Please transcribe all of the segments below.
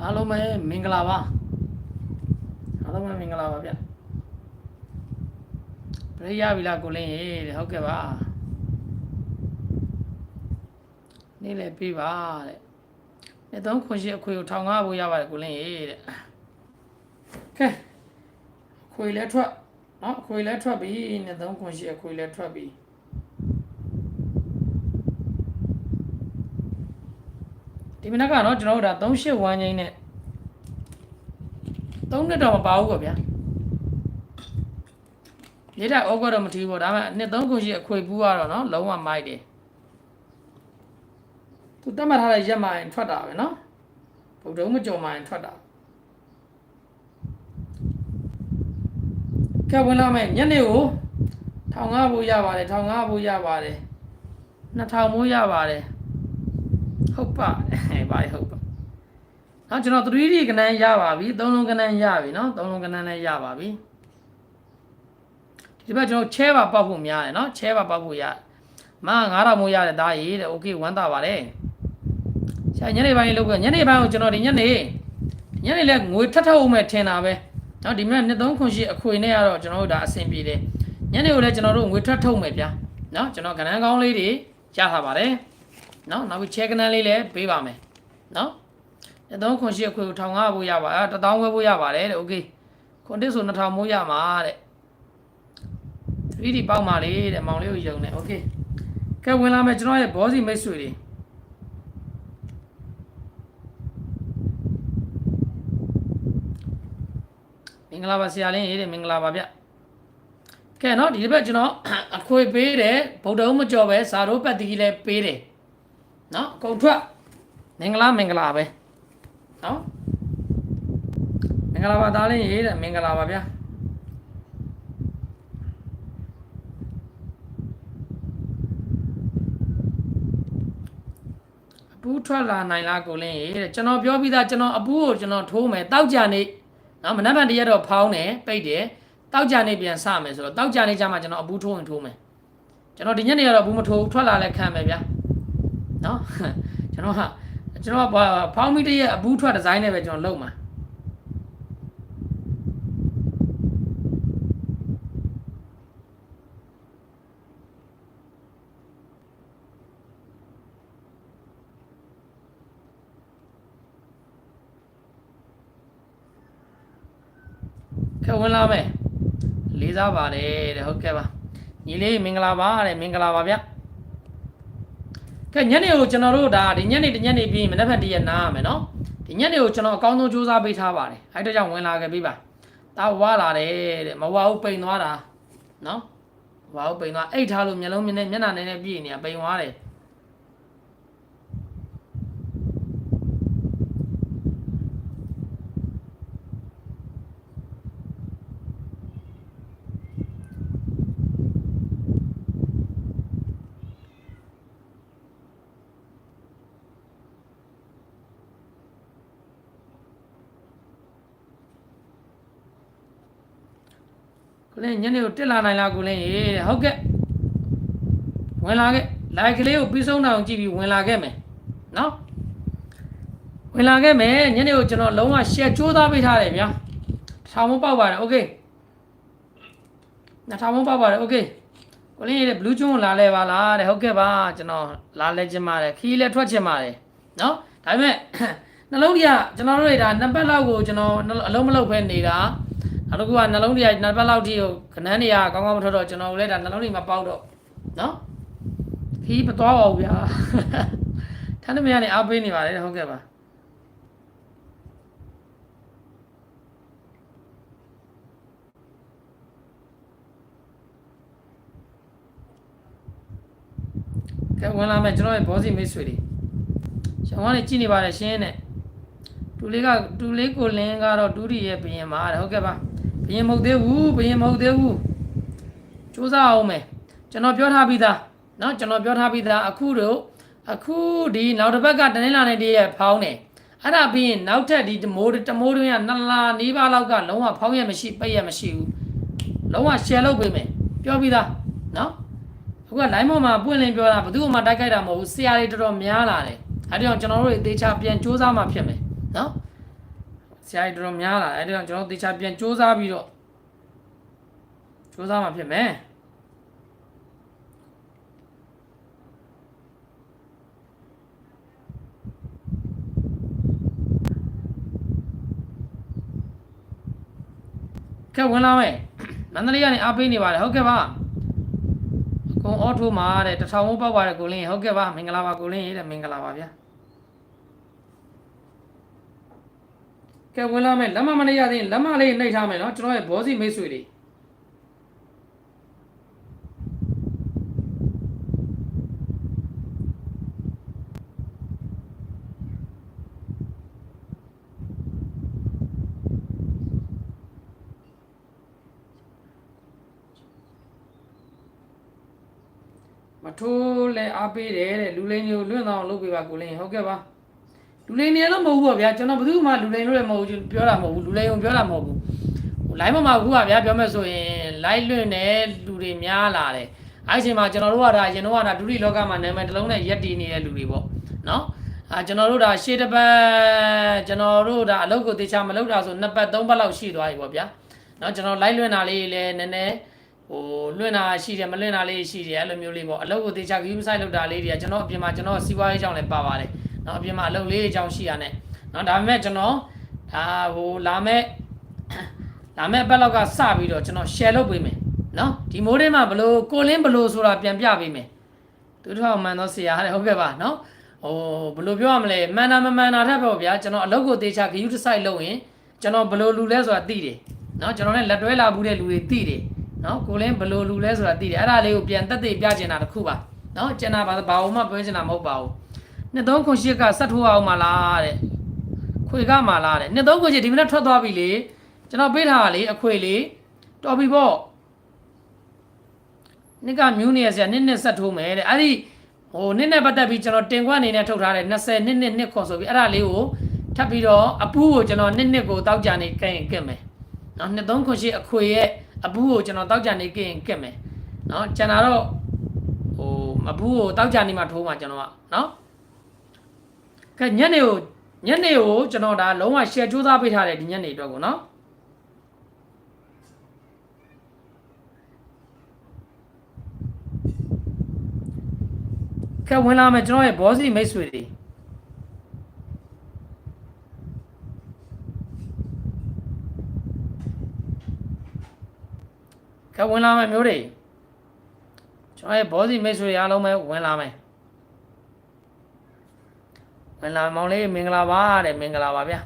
အားလုံးပဲမင်္ဂလာပါအားလုံးပဲမင်္ဂလာပါဗျပြည့်ရပြီလားကိုလင်းရေဟုတ်ကဲ့ပါနေ့လည်းပြပါတဲ့နေ့သုံးခွန်ရှိအခွေကို1500ဖို့ရပါတယ်ကိုလင်းရေတဲ့ကဲအခွေလည်းထွက်နော်အခွေလည်းထွက်ပြီနေ့သုံးခွန်ရှိအခွေလည်းထွက်ပြီဒီမနက်ကတော့ကျွန်တော်တို့ဒါ38ဝမ်းငိမ့်နဲ့3နှစ်တော့မပါဘူးပေါ့ဗျာမြေတာဩဂတ်တော့မထီးဘူးဒါပေမဲ့နှစ်3ခုရှိအခွေပူးကတော့နော်လုံးဝမိုက်တယ်သူတတ်မှတ်ထားတဲ့ရက်မှရင်ထွက်တာပဲနော်ဗုဒ္ဓမကြုံမှရင်ထွက်တာကဲဝင်လာမယ်ညနေကို1500ဘူးရပါတယ်1500ဘူးရပါတယ်2000ဘူးရပါတယ်ဟုတ်ပါဘာဟုတ်ပါနော်ကျွန်တော် 3D ကနန်းရပါပြီ3လုံးကနန်းရပြီနော်3လုံးကနန်းလည်းရပါပြီဒီဘက်ကျွန်တော်ချဲပါပေါက်ဖို့များတယ်နော်ချဲပါပေါက်ဖို့ရမ9000မိုးရတယ်ဒါရေးတဲ့ okay ဝမ်းသာပါတယ်ဆရာညနေပိုင်းလောက်ညနေပိုင်းကိုကျွန်တော်ဒီညနေလဲငွေထပ်အောင်မဲ့ထင်တာပဲနော်ဒီမဲ့နှစ်3ခွန်ရှိအခွေနဲ့ကတော့ကျွန်တော်တို့ဒါအဆင်ပြေတယ်ညနေကိုလည်းကျွန်တော်တို့ငွေထပ်ထုတ်မယ်ဗျာနော်ကျွန်တော်ကနန်းကောင်းလေးတွေရထားပါတယ်နော်နောက်ပြီးချဲကနန်းလေးလည်းပေးပါမယ်နော်3ခွန်ရှိအခွေကို1500ဖို့ရပါ1000ဝယ်ဖို့ရပါတယ်တဲ့ okay ခွန်တစ်ဆို2000မိုးရမှာတဲ့ 3D ပေါက်ပါလေတဲ့မောင်လေးကိုယုံနေ okay ကဲဝင်လာမယ်ကျွန်တော်ရဲ့ဘောစီမိတ်ဆွေတွေမင်္ဂလာပါဆရာလင်းရေးတယ်မင်္ဂလာပါဗျကဲနော်ဒီဘက်ကျွန်တော်အခွေပေးတယ်ဗုဒ္ဓဦးမကြော်ပဲဇာရိုးပတ်တီကြီးလည်းပေးတယ်နော်အကုန်ထွက်မင်္ဂလာပဲနော်မင်္ဂလာပါသားလေးရေးတယ်မင်္ဂလာပါဗျာအပူးထွက်လာနိုင်လားကိုလင်းရေးတဲ့ကျွန်တော်ပြောပြီးသားကျွန်တော်အပူးကိုကျွန်တော်ထိုးမယ်တောက်ကြနေနော်မနက်ဖြန်တရက်တော့ဖောင်းတယ်ပိတ်တယ်တောက်ကြနေပြန်စမယ်ဆိုတော့တောက်ကြနေကြမှာကျွန်တော်အပူးထိုးရင်ထိုးမယ်ကျွန်တော်ဒီညနေကတော့ဘူးမထိုးထွက်လာလဲခံမယ်ဗျာနော်ကျွန်တော်ဖောင်းမိတရဲ့အပူးထွက်ဒီဇိုင်းနဲ့ပဲကျွန်တော်လုပ်မှာကဲဝင်လာမယ်လေးစားပါတယ်တဲ့ဟုတ်ကဲ့ပါညီလေးမင်္ဂလာပါတဲ့မင်္ဂလာပါဗျကဲညနေကိုကျွန်တော်တို့ဒါဒီညနေပြီးမနက်ဖြန်တရက်နားရမယ်နော်ဒီညနေကိုကျွန်တော်အကောင်းဆုံးစူးစမ်းပေးထားပါတယ်အဲ့ဒါကြောင့်ဝင်လာခဲ့ပြီပါတာဝါလာတယ်တဲ့မဝါဘူးပိန်သွားတာနော်ဝါဘူးပိန်သွားအိတ်ထားလို့မျက်လုံးမျက်နှာနဲ့ပြည့်နေတာပိန်သွားတယ်ကိုလင်းညနေကိုတက်လာနိုင်လားကိုလင်းရေဟုတ်ကဲ့ဝင်လာခဲ့လိုက်ကလေးကိုပြီးဆုံးအောင်ကြည့်ပြီးဝင်လာခဲ့မယ်နော်ဝင်လာခဲ့မယ်ညနေကိုကျွန်တော်လုံးဝရှက်ကြိုးစားပေးထားတယ်ဗျာထောင်မပေါက်ပါတယ်โอเคထောင်မပေါက်ပါတယ်โอเคကိုလင်းရေဘလူးကျွန်းကိုလာလဲပါလားတဲ့ဟုတ်ကဲ့ပါကျွန်တော်လာလဲချင်ပါတယ်ခီးလဲထွက်ချင်ပါတယ်နော်ဒါပေမဲ့နှလုံးကြီးကကျွန်တော်တို့ဒါနှစ်ပတ်လောက်ကိုကျွန်တော်အလုံးမလုံးဖဲနေတာနောက်တစ်ခုကနှလုံးတွေကနှစ်ပတ်လောက်ထိကိုခဏန်းတွေကကောင်းကောင်းမထွက်တော့ကျွန်တော်လည်းဒါနှလုံးတွေမပေါက်တော့နော်ခီးမသွားပါဘူးဗျာထန်းတမရနဲ့အားပေးနေပါလေဟုတ်ကဲ့ပါကဲဝင်လာမယ်ကျွန်တော်ရဲ့ဘောစီမိတ်ဆွေတွေရှောင်းကနေကြည့်နေပါတယ်ရှင်းနဲ့တူလေးကိုလင်းကတော့တူရီရဲ့ဘရင်မှာဟုတ်ကဲ့ပါဘရင်မဟုတ်သေးဘူးစူးစမ်းအောင်မယ်ကျွန်တော်ပြောထားပြီးသားเนาะကျွန်တော်ပြောထားပြီးသားအခုဒီနောက်တစ်ပတ်ကတနင်္လာနေ့တည်းရဲ့ဖောင်းတယ်အဲ့ဒါပြီးရင်နောက်ထပ်ဒီတမိုးတွင်က2လနီးပါးလောက်ကလုံးဝဖောင်းရမရှိပိတ်ရမရှိဘူးလုံးဝ share လုပ်ပေးမယ်ပြောပြီးသားเนาะအခုက line ပေါ်မှာပွင့်လင်းပြောတာဘယ်သူမှတိုက်ခိုက်တာမဟုတ်ဘူးဆရာတွေတော်တော်များလာတယ်အဲ့ဒါကြောင့်ကျွန်တော်တို့အသေးချပြန်စူးစမ်းမှဖြစ်မယ်နော် ဆရာကြီးတော်များလာအဲ့ဒါကျွန်တော်တေချာပြန်စူးစမ်းပြီးတော့စူးစမ်းမှာဖြစ်မယ်ကဲဝင်လာမယ်မန္တလေးကနေအားပေးနေပါတယ်ဟုတ်ကဲ့ပါအကုန်အော်တိုမှာတဲ့1000ဝန်းပေါက်ပါတယ်ကိုလင်းဟုတ်ကဲ့ပါမင်္ဂလာပါကိုလင်းရေးတဲ့မင်္ဂလာပါဗျာကဲဝင်လာမယ်လက်မမနေရသေးလက်မလေးနှိပ်ထားမယ်နော်ကျွန်တော်ရဲ့ဘောစီမိတ်ဆွေတွေမထိုးလဲအားပေးတယ်တဲ့လူလိန်တွေကိုလွင့်အောင်လုပ်ပေးပါကိုလင်းဟုတ်ကဲ့ပါလူလိန်တွေတော့မဟုတ်ဘူးဗျာကျွန်တော်ဘယ်သူမှလူလိန်လို့လည်းမဟုတ်ဘူးပြောတာမဟုတ်ဘူးလူလိန်ကိုပြောတာမဟုတ်ဘူးဟို line မှာအခုကဗျာပြောမယ်ဆိုရင် line လွင့်တယ်လူတွေများလာတယ်အဲ့ဒီအချိန်မှာကျွန်တော်တို့ကဒါရင်တော့ဒါဒုတိယလောကမှာနာမည်တစ်လုံးနဲ့ရက်တည်နေတဲ့လူတွေပေါ့နော်ကျွန်တော်တို့ဒါရှေ့တစ်ပတ်ကျွန်တော်တို့ဒါအလုပ်ကိုတေချာမလုပ်တာဆို2ပတ်3ပတ်လောက်ရှိသွားပြီပေါ့ဗျာနော်ကျွန်တော် line လွင့်တာလေးလည်းနည်းနည်းဟိုလွင့်တာရှိတယ်မလွင့်တာလေးရှိတယ်အဲ့လိုမျိုးလေးပေါ့အလုပ်ကိုတေချာ game site လုပ်တာလေးတွေကကျွန်တော်အပြင်မှာကျွန်တော်စီးပွားရေးအကြောင်းလည်းပါပါတယ်နော်အပြင်မှာအလုပ်လေးအကြောင်းရှိရတဲ့နော်ဒါပေမဲ့ကျွန်တော်ဒါဟိုလာမဲ့ဘက်လောက်ကစပြီးတော့ကျွန်တော် share လုပ်ပေးမယ်နော်ဒီမိုးထဲမှာဘလို့ကိုလင်းဘလို့ဆိုတာပြန်ပြပေးမယ်သူတို့မှန်တော့ဆရာတဲ့ဟုတ်ကဲ့ပါနော်ဟိုဘလို့ပြောရမလဲမှန်တာမမှန်တာထက်ပေါ့ဗျာကျွန်တော်အလုပ်ကိုတေချာ game site လုပ်ရင်ကျွန်တော်ဘလို့လူလဲဆိုတာသိတယ်နော်ကျွန်တော်လည်းလက်တွဲလာဘူးတဲ့လူတွေသိတယ်နော်ကိုလင်းဘလို့လူလဲဆိုတာသိတယ်အဲ့ဒါလေးကိုပြန်တက်သိပြချင်တာတစ်ခုပါနော်ကျန်တာဘာလို့မှပြောချင်တာမဟုတ်ပါဘူးနှစ်သုံးခွန်ရှိကဆက်ထိုးအောင်မလားတဲ့ခွေကမလားတဲ့နှစ်သုံးခွန်ရှိဒီမနေ့ထွက်သွားပြီလေကျွန်တော်ပေးထားတာလေအခွေလေးတော်ပြီပေါ့နှစ်ကမြူးနေရဆရာနှစ်ဆက်ထိုးမယ်တဲ့အဲ့ဒီဟိုနှစ်ပတ်သက်ပြီးကျွန်တော်တင်ခွက်အနေနဲ့ထုတ်ထားတယ်20နှစ်ခွန်ဆိုပြီးအဲ့ဒါလေးကိုထပ်ပြီးတော့အပူးကိုကျွန်တော်နှစ်ကိုတောက်ကြနေကဲရင်ကက်မယ်နော်နှစ်သုံးခွန်ရှိအခွေရဲ့အပူးကိုကျွန်တော်တောက်ကြနေကဲရင်ကက်မယ်နော်ကျန်တာတော့ဟိုအပူးကိုတောက်ကြနေမှထိုးမှကျွန်တော်ကနော်ကဲညနေကိုကျွန်တော်ဒါလုံးဝ share ကြိုးစားပေးထားတယ်ဒီညနေအတွက်ကိုနော်ကဲဝင်လာမယ်ကျွန်တော်ရဲ့ဘောစီမိတ်ဆွေတွေကဲဝင်လာမယ်မျိုးတွေကျွန်တော်ရဲ့ဘောစီမိတ်ဆွေအားလုံးပဲဝင်လာမယ်ဝင်လာမောင်လေးမင်္ဂလာပါတဲ့မင်္ဂလာပါဗျာ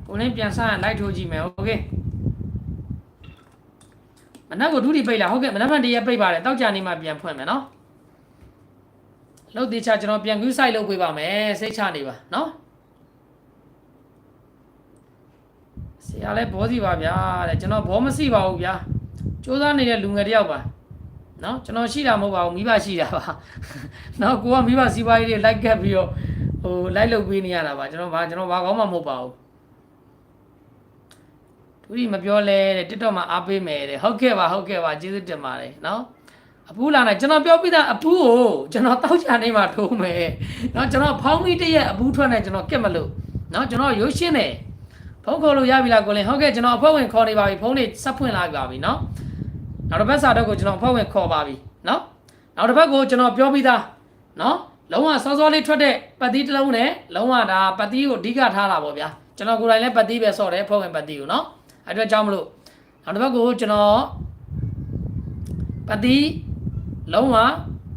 ကိုလင်းပြန်စားရင်လိုက်ထိုးကြည့်မယ်โอเคမနက်ကိုဒုတိပိတ်လာဟုတ်ကဲ့မနက်ဖြန်တရက်ပိတ်ပါတယ်တောက်ကြနေမှပြန်ဖွင့်မယ်နော်လို့တေချာကျွန်တော်ပြန် queue site လုပ်ပေးပါမယ်စိတ်ချနေပါနော်ဆရာလည်းဘောစီပါဗျာတဲ့ကျွန်တော်ဘောမရှိပါဘူးဗျာစူးစမ်းနေတဲ့လူငယ်တယောက်ပါနော်ကျွန်တော်ရှိတာမဟုတ်ပါဘူးမိဘရှိတာပါနော်ကိုကမိဘစီးပွားရေးတွေလိုက်ကပ်ပြီးတော့ဟိုလိုက်လုပ်ပေးနေရတာပါကျွန်တော်ဘာကောင်းမှမဟုတ်ပါဘူးသူကြီးမပြောလဲတဲ့ TikTok မှာအားပေးမယ်တဲ့ဟုတ်ကဲ့ပါကျေးဇူးတင်ပါတယ်နော်အပူးလာနေကျွန်တော်ပြောပြတာအပူးကိုကျွန်တော်တောက်ချနေမှထိုးမယ်နော်ကျွန်တော်ဖောင်းပြီးတရက်အပူးထွက်နေကျွန်တော်ကက်မလို့နော်ကျွန်တော်ရုပ်ရှင်းတယ်ဖုန်းခေါ်လို့ရပြီလားကိုလင်းဟုတ်ကဲ့ကျွန်တော်အဖွဲ့ဝင်ခေါ်နေပါပြီဖုန်းလေးဆက်ဖွင့်လာပါပြီနော်နောက်တစ်ပတ်စာတော့ကိုကျွန်တော်အဖွဲ့ဝင်ခေါ်ပါပြီနော်နောက်တစ်ပတ်ကိုကျွန်တော်ပြောပြီးသားနော်လုံးဝစောစောလေးထွက်တဲ့ပတ်သီးတစ်လုံးနဲ့လုံးဝဒါပတ်သီးကိုအဓိကထားတာပေါ့ဗျာကျွန်တော်ကိုယ်တိုင်လည်းပတ်သီးပဲဆော့တယ်အဖွဲ့ဝင်ပတ်သီးကိုနော်အဲ့အတွက်ကြောင့်မလို့နောက်တစ်ပတ်ကိုကျွန်တော်ပတ်သီးလုံးဝ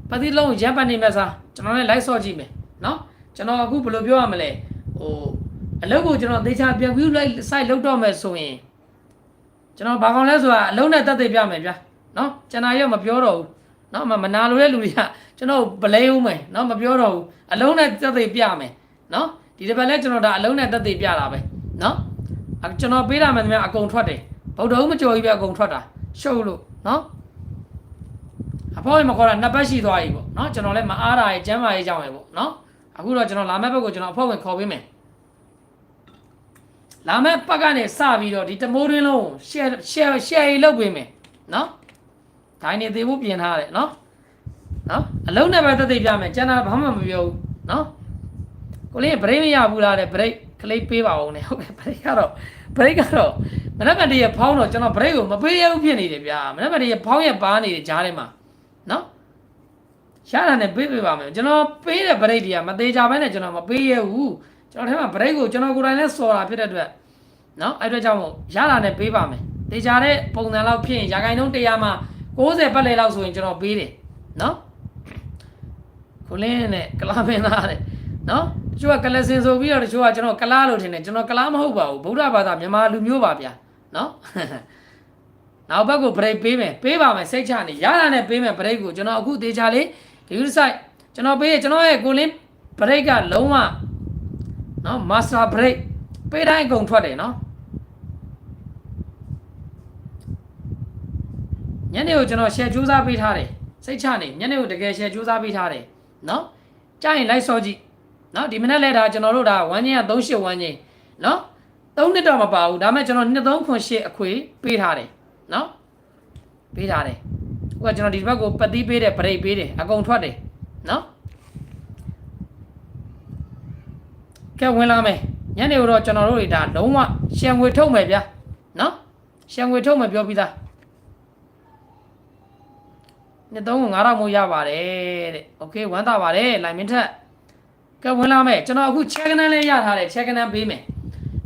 ပတ်သီးလုံးရမ်းပတ်နေမဲ့စားကျွန်တော်လည်းလိုက်ဆော့ကြည့်မယ်နော်ကျွန်တော်အခုဘယ်လိုပြောရမလဲဟိုအလုပ်ကိုကျွန်တော်သေချာပြန်ပြီးလိုက် site လောက်တော့မယ်ဆိုရင်ကျွန်တော်ဘာကောင်လဲဆိုတာအလုံးနဲ့တက်သိပြမယ်ဗျာနော်ကျွန်တော်ရောမပြောတော့ဘူးနော်မနာလိုတဲ့လူတွေကကျွန်တော်ဗလဲဦးမယ်နော်မပြောတော့ဘူးအလုံးနဲ့တက်သိပြမယ်နော်ဒီတစ်ပတ်လဲကျွန်တော်ဒါအလုံးနဲ့တက်သိပြတာပဲနော်ကျွန်တော်ပေးတာမှန်တယ်အကုန်ထွက်တယ်ဗုဒ္ဓဦးမကြော်ကြီးပဲအကုန်ထွက်တာရှုပ်လို့နော်အဖေမခေါ်တာနှစ်ပတ်ရှိသွားပြီပေါ့နော်ကျွန်တော်လည်းမအားတာရဲ့ကျမ်းမာရေးကြောင်းပဲပေါ့နော်အခုတော့ကျွန်တော်လာမယ့်ဘက်ကိုကျွန်တော်အဖွဲ့ဝင်ခေါ်ပေးမယ်လာမယ့်ပတ်ကနေစပြီးတော့ဒီတမိုးတွင်းလုံး share လုပ်ပေးမယ်နော်ဒါ ဒိုင်းနေသေးဖို့ပြင်ထားတယ်နော်နော်အလုံးနဲ့ပဲတက်သိပြမယ်ကျန်တာဘာမှမပြောဘူးနော်ကိုလေးဘရိတ်မရဘူးလားတဲ့ဘရိတ်ကလေးပေးပါဦးနဲ့ဟုတ်ကဲ့ဘရိတ်ကတော့မနက်ဖြန်တည်းရဖောင်းတော့ကျွန်တော်ဘရိတ်ကိုမပေးရဘူးဖြစ်နေတယ်ဗျာမနက်ဖြန်တည်းရဖောင်းရပါနေတယ်ကြားထဲမှာနော်ရတာနဲ့ပေးပါမယ်ကျွန်တော်ပေးတဲ့ဘရိတ်တွေကမသေးကြဘဲနဲ့ကျွန်တော်မပေးရဘူးကျွန်တော်ထဲမှာဘရိတ်ကိုကျွန်တော်ကိုယ်တိုင်လဲစော်တာဖြစ်တဲ့အတွက်နော်အဲ့အတွက်ကြောင့်မို့ရတာနဲ့ပေးပါမယ်တေချာတဲ့ပုံစံလောက်ဖြစ်ရင်ရာခိုင်နှုန်း100မှာ90ပတ်လည်လောက်ဆိုရင်ကျွန်တော်ပေးတယ်နော်ကိုလင်းနဲ့ကလာမင်းသားတဲ့နော်တချို့ကကလစင်ဆိုပြီးတော့တချို့ကကျွန်တော်ကလားလို့ထင်တယ်ကျွန်တော်ကလားမဟုတ်ပါဘူးဗုဒ္ဓဘာသာမြန်မာလူမျိုးပါဗျာနော်နောက်ဘက်ကိုဘရိတ်ပေးမယ်ပေးပါမယ်စိတ်ချနေရတာနဲ့ပေးမယ်ဘရိတ်ကိုကျွန်တော်အခုတေချာလေးဒီ site ကျွန်တော်ပေးကျွန်တော်ရဲ့ကိုလင်းဘရိတ်ကလုံးဝနော် master break ပေးတိုင်းအကုန်ထွက်တယ်နော်ညနေကိုကျွန်တော် share ကြိုးစားပေးထားတယ်စိတ်ချနေညနေကိုတကယ် share ကြိုးစားပေးထားတယ်နော်ကြားရင် like ဆော့ကြည့်နော်ဒီမနေ့လဲဒါကျွန်တော်တို့ဒါ1ချင်းက38 1ချင်းနော်3နှစ်တော့မပါဘူးဒါပေမဲ့ကျွန်တော်2308အခွေပေးထားတယ်နော်ပေးထားတယ်ဟိုကကျွန်တော်ဒီဘက်ကိုပတ်သီးပေးတယ် break ပေးတယ်အကုန်ထွက်တယ်နော်ကဲဝင်လာမယ်ညနေတော့ကျွန်တော်တို့တွေဒါလုံးဝရှံငွေထုတ်မယ်ဗျာနော်ရှံငွေထုတ်မယ်ပြောပြီးသားနှစ်သုံးကို9000မို့ရပါတယ်တဲ့โอเคဝမ်းသာပါတယ်လိုင်မင်းထက်ကဲဝင်လာမယ်ကျွန်တော်အခု check နန်းလေးရထားတယ် check နန်းပေးမယ်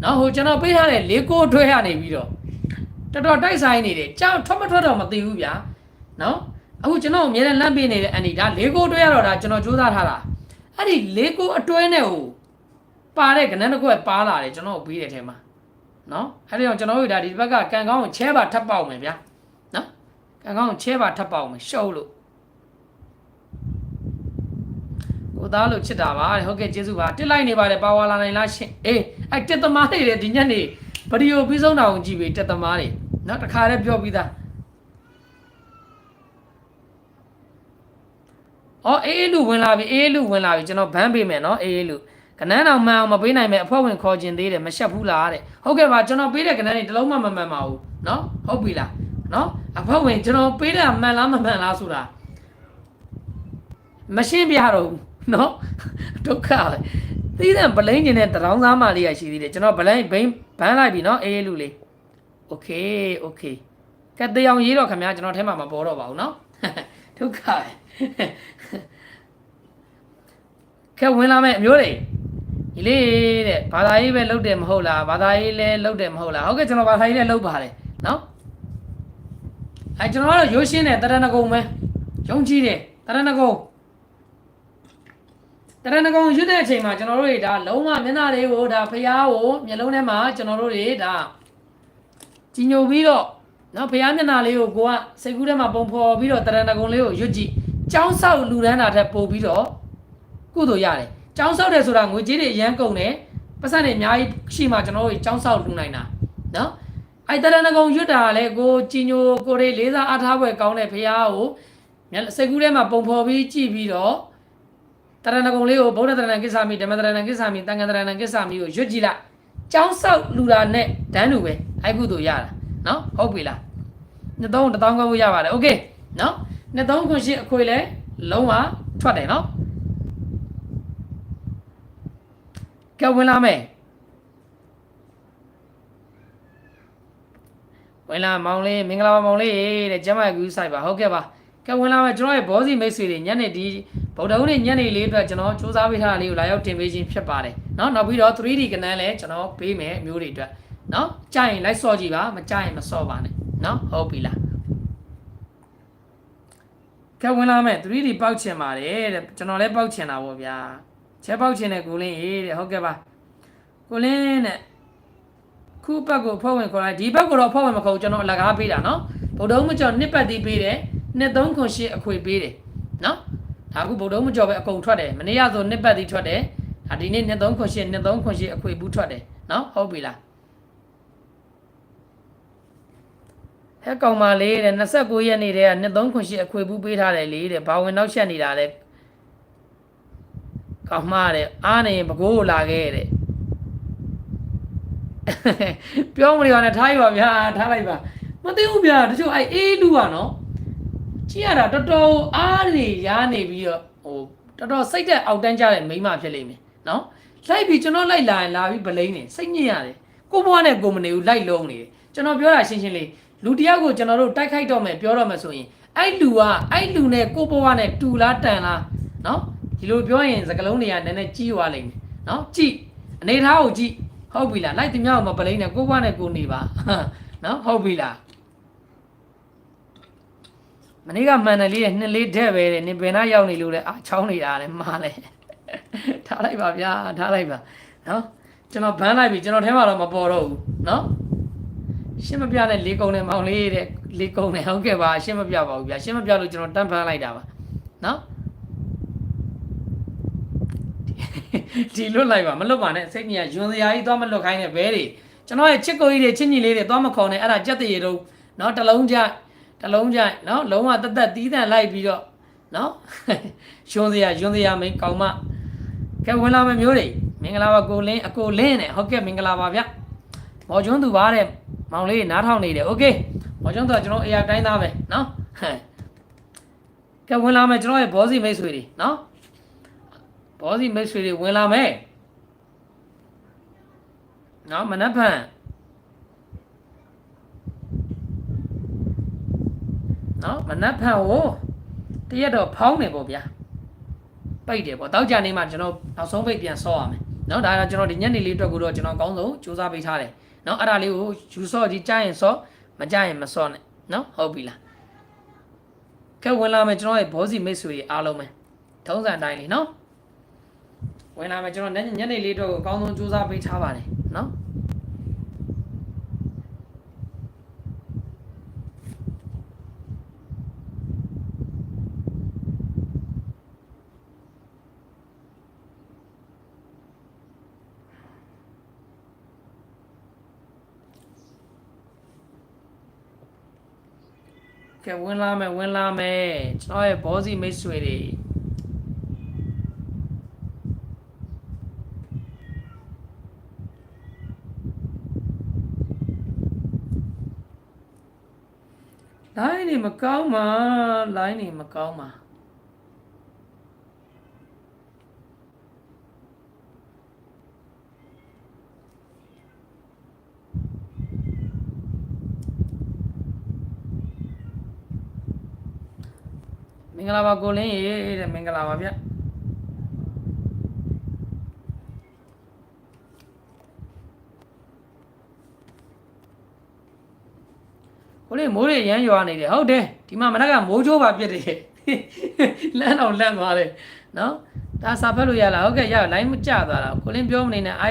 နော်ဟိုကျွန်တော်ပေးထားတဲ့၄ကိုထွဲရနေပြီးတော့တော်တော်တိုက်ဆိုင်နေတယ်ကြောက်ထွက်မထွက်တော့မသိဘူးဗျာနော်အခုကျွန်တော်အများနဲ့လမ်းပေးနေတဲ့အန်ဒီဒါ၄ကိုတွဲရတော့ဒါကျွန်တော်စူးစမ်းထားတာအဲ့ဒီ၄ကိုအတွဲနဲ့ဟိုပါတဲ့ကနန်းတစ်ခုကပါလာတယ်ကျွန်တော်ပေးတဲ့အထဲမှာနော်အဲ့ဒါကြောင့်ကျွန်တော်တို့ဒါဒီဘက်ကကန်ကောင်းကိုချဲပါထပ်ပေါက်မယ်ဗျာနော်ကန်ကောင်းကိုချဲပါထပ်ပေါက်မယ်ရှုပ်လို့ကိုသားလို့ချစ်တာပါဟုတ်ကဲ့ကျေးဇူးပါတစ်လိုက်နေပါတယ်ပါဝါလာနိုင်လားရှင်အေးအဲ့တက်သမားတွေဒီညနေဗီဒီယိုပြီးဆုံးတာကိုကြည့်ပြီးတက်သမားတွေနော်တခါတည်းပြောပြီးသားအော်အေးလူဝင်လာပြီအေးလူဝင်လာပြီကျွန်တော်ဘန်းပေးမယ်နော်အေးလူကနန်းတော်မှန်အောင်မပေးနိုင်မဲ့အဖွဲ့ဝင်ခေါ်ခြင်းသေးတယ်မရှက်ဘူးလားတဲ့ဟုတ်ကဲ့ပါကျွန်တော်ပေးတဲ့ကနန်းတွေတလုံးမှမမှန်ပါဘူးနော်ဟုတ်ပြီလားနော်အဖွဲ့ဝင်ကျွန်တော်ပေးတာမှန်လားမမှန်လားဆိုတာမရှင်းပြတော့ဘူးနော်ဒုက္ခပဲသီးတဲ့ဗလိန်ကျင်တဲ့တရောင်းသားမလေးရရှိသေးတယ်ကျွန်တော်ဗလိန်ဘန်းလိုက်ပြီနော်အေးလူလေးโอเคโอเคကဲတေးအောင်ရေးတော့ခင်ဗျာကျွန်တော်ထဲမှာမပေါ်တော့ပါဘူးနော်ဒုက္ခပဲကဲဝင်လာမဲ့အမျိုးတွေဒီလေးတဲ့ဘာသာရေးပဲလုပ်တယ်မဟုတ်လားဘာသာရေးလည်းလုပ်တယ်မဟုတ်လားဟုတ်ကဲ့ကျွန်တော်ဘာသာရေးလည်းလုပ်ပါတယ်နော်အဲကျွန်တော်ကတော့ရိုးရှင်းတယ်တရဏဂုံပဲယုံကြည်တယ်တရဏဂုံရွတ်တဲ့အချိန်မှာကျွန်တော်တို့တွေဒါလုံးဝမျက်နှာလေးကိုဒါဖျားကိုမျက်လုံးထဲမှာကျွန်တော်တို့တွေဒါကြီးညိုပြီးတော့နော်ဖျားမျက်နှာလေးကိုကိုကစိတ်ကူးထဲမှာပုံဖော်ပြီးတော့တရဏဂုံလေးကိုရွတ်ကြည့်ကျောင်းဆောက်လူတန်းတာထက်ပို့ပြီးတော့ကုသိုလ်ရတယ်ကျောင်းဆောက်တယ်ဆိုတာငွေကြေးတွေအရန်ကုန်တယ်ပတ်စံတွေအများကြီးရှိမှကျွန်တော်တို့ကျောင်းဆောက်လူနိုင်တာနော်အဲ့တရဏဂုံရွတ်တာလေကိုကြီးညိုကိုတွေလေးစားအားထားပွဲကောင်းတဲ့ဖျားကိုစိတ်ကူးထဲမှာပုံဖော်ပြီးကြည့်ပြီးတော့တရဏဂုံလေးကိုဗုဒ္ဓတရဏကိစ္ဆာမိဓမ္မတရဏကိစ္ဆာမိသံဃာတရဏကိစ္ဆာမိကိုရွတ်ကြည့်လိုက်ကျောင်းဆောက်လူတာနဲ့တန်းတူပဲအဲ့ကုသိုလ်ရတာနော်ဟုတ်ပြီလားနှစ်သုံး1000ခွဲဖို့ရပါတယ်โอเคနော်နှစ်သုံးခွင့်ရှိအခွေလဲလုံးဝထွက်တယ်နော်ကဲဝင်လာမယ်ဝင်လာမောင်လေးမင်္ဂလာပါမောင်လေးတဲ့ကျမရဲ့ view site ပါဟုတ်ကဲ့ပါကဲဝင်လာမယ်ကျွန်တော်ရဲ့ဘောစီမိတ်ဆွေတွေညနေဒီဗုဒ္ဓဟူးနေ့ညနေလေးအတွက်ကျွန်တော်စူးစမ်းပေးထားတာလေးကိုလာရောက်တင်ပေးခြင်းဖြစ်ပါတယ်เนาะနောက်ပြီးတော့ 3D ကနန်းလည်းကျွန်တော်ပေးမယ်အမျိုးတွေအတွက်เนาะကြိုက်ရင် like ဆော့ကြည့်ပါမကြိုက်ရင်မဆော့ပါနဲ့เนาะဟုတ်ပြီလားကဲဝင်လာမယ် 3D ပေါက်ချင်ပါတယ်တဲ့ကျွန်တော်လည်းပေါက်ချင်တာပေါ့ဗျာချဲပေါက်ချင်တဲ့ကိုလင်းရေးတဲ့ဟုတ်ကဲ့ပါကိုလင်းနဲ့ခုဘက်ကိုဖွဲ့ဝင်ခေါ်လိုက်ဒီဘက်ကိုတော့ဖွဲ့ဝင်မခေါ်ကျွန်တော်အလကားပေးတာเนาะဗုဒ္ဓဟူးမကျော်နှစ်ပတ်တီးပေးတယ်နှစ်သုံးခွန်ရှစ်အခွေပေးတယ်เนาะဒါအခုဗုဒ္ဓဟူးမကျော်ပဲအကုန်ထွက်တယ်မနေ့ကဆိုနှစ်ပတ်တီးထွက်တယ်ဒါဒီနေ့နှစ်သုံးခွန်ရှစ်အခွေဘူးထွက်တယ်เนาะဟုတ်ပြီလားဟဲ့ကောင်မလေးတဲ့29ရက်နေ့တည်းကနှစ်သုံးခွန်ရှစ်အခွေဘူးပေးထားတယ်လေတဲ့ဘာဝင်နောက်ဆက်နေတာလဲကောင်းမတဲ့အားနေဘကိုးလာခဲ့တဲ့ပြောမလို့ရနဲ့ထားရပါဗျာထားလိုက်ပါမသိဘူးဗျာတချို့အဲ့အေးလူကနော် ကြည့်ရတာတော်တော်အားနေရနေပြီးတော့ဟိုတော်တော်စိတ်သက်အောက်တန်းကြတဲ့မိန်းမဖြစ်လိမ့်မယ်နော်လိုက်ပြီးကျွန်တော်လိုက်လာရင်လာပြီးဗလိန်နေစိတ်ညစ်ရတယ်ကိုဘွားနဲ့ကိုမနေဘူးလိုက်လုံးနေတယ်ကျွန်တော်ပြောတာရှင်းရှင်းလေးလူတယောက်ကိုကျွန်တော်တို့တိုက်ခိုက်တော့မယ်ပြောတော့မယ်ဆိုရင်အဲ့လူနဲ့ကိုဘွားနဲ့တူလားတန်လားနော်ဒီလိုပြောရင်စကလုံးတွေကနည်းနည်းကြီးသွားလိမ့်မယ်နော်ကြည့်အနေထားကိုကြည့်ဟုတ်ပြီလားလိုက်သူများကိုမဗလိန်နဲ့ကိုဘွားနဲ့ကိုနေပါနော်ဟုတ်ပြီလားမနေ့ကမှန်တယ်လေးနှစ်လေးတဲ့ပဲတဲ့နင်ဘယ်နာရောက်နေလို့လဲချောင်းနေတာလဲမှားလဲထားလိုက်ပါဗျာထားလိုက်ပါနော်ကျွန်တော်ဘန်းလိုက်ပြီကျွန်တော်ထဲမှာတော့မပေါ်တော့ဘူးနော်ရှင်းမပြနဲ့လေးကုံနဲ့မောင်လေးတဲ့လေးကုံနဲ့ဟုတ်ကဲ့ပါရှင်းမပြပါဘူးဗျာရှင်းမပြလို့ကျွန်တော်တန်းဖန်းလိုက်တာပါနော်ဒီလွတ်လိုက်ပါမလွတ်ပါနဲ့စိတ်ကြီးကယွန်စရာကြီးသွားမလွတ်ခိုင်းနဲ့ဘဲတွေကျွန်တော်ရဲ့ချစ်ကိုကြီးတွေချစ်ညီလေးတွေသွားမခေါ်နဲ့အဲ့ဒါကြက်တရေတော့နော်တလုံးကြနော်လုံးဝတက်တီးတန်လိုက်ပြီးတော့နော်ယွန်စရာမင်းကောင်းမကဲဝင်လာမယ်မျိုးတွေမင်္ဂလာပါကိုလင်းအကိုလင်းနဲ့ဟုတ်ကဲ့မင်္ဂလာပါဗျမော်ကျွန်းသူပါတဲ့မောင်လေးနားထောင်နေတယ်โอเคမော်ကျွန်းသူကကျွန်တော်အရာတိုင်းသားပဲနော်ကဲဝင်လာမယ်ကျွန်တော်ရဲ့ဘောစီမိတ်ဆွေတွေနော်ဘောစီမိတ်ဆွေတွေဝင်လာမယ်နော်မနက်ဖြန်နော်မနက်ဖြန်ကိုတရက်တော့ဖောင်းနေပေါ့ဗျာပိတ်တယ်ပေါ့တောက်ကြနေမှကျွန်တော်နောက်ဆုံးပိတ်ပြန်ဆော့ရမယ်နော်ဒါကကျွန်တော်ဒီညနေလေးအတွက်ကိုတော့ကျွန်တော်အကောင်းဆုံးစူးစမ်းပေးထားတယ်နော်အဲ့ဒါလေးကိုယူဆော့ကြီးကြားရင်ဆော့မကြားရင်မဆော့နဲ့နော်ဟုတ်ပြီလားကဲဝင်လာမယ်ကျွန်တော်ရဲ့ဘောစီမိတ်ဆွေတွေအားလုံးပဲထုံးစံတိုင်းလေးနော်ဝင်လာမယ်ကျွန်တော်ညနေလေးအတွက်ကိုအကောင်းဆုံးစူးစမ်းပေးထားပါတယ်နော်ကဲဝင်လာမယ်ကျွန်တော်ရဲ့ဘောစီမိတ်ဆွေတွေလိုင်းနေမကောင်းပါမင်္ဂလာပါကိုလင်းရေတဲ့မင်္ဂလာပါဗျကိုလေးမိုးတွေရမ်းရွာနေတယ်ဟုတ်တယ်ဒီမှာမနက်ကမိုးချိုးပါပြစ်တယ်လမ်းအောင်လန့်သွားတယ်နော်ဒါစာဖတ်လို့ရလားဟုတ်ကဲ့ရလိုင်းမကျသွားတာကိုလင်းပြောမနေနဲ့အာ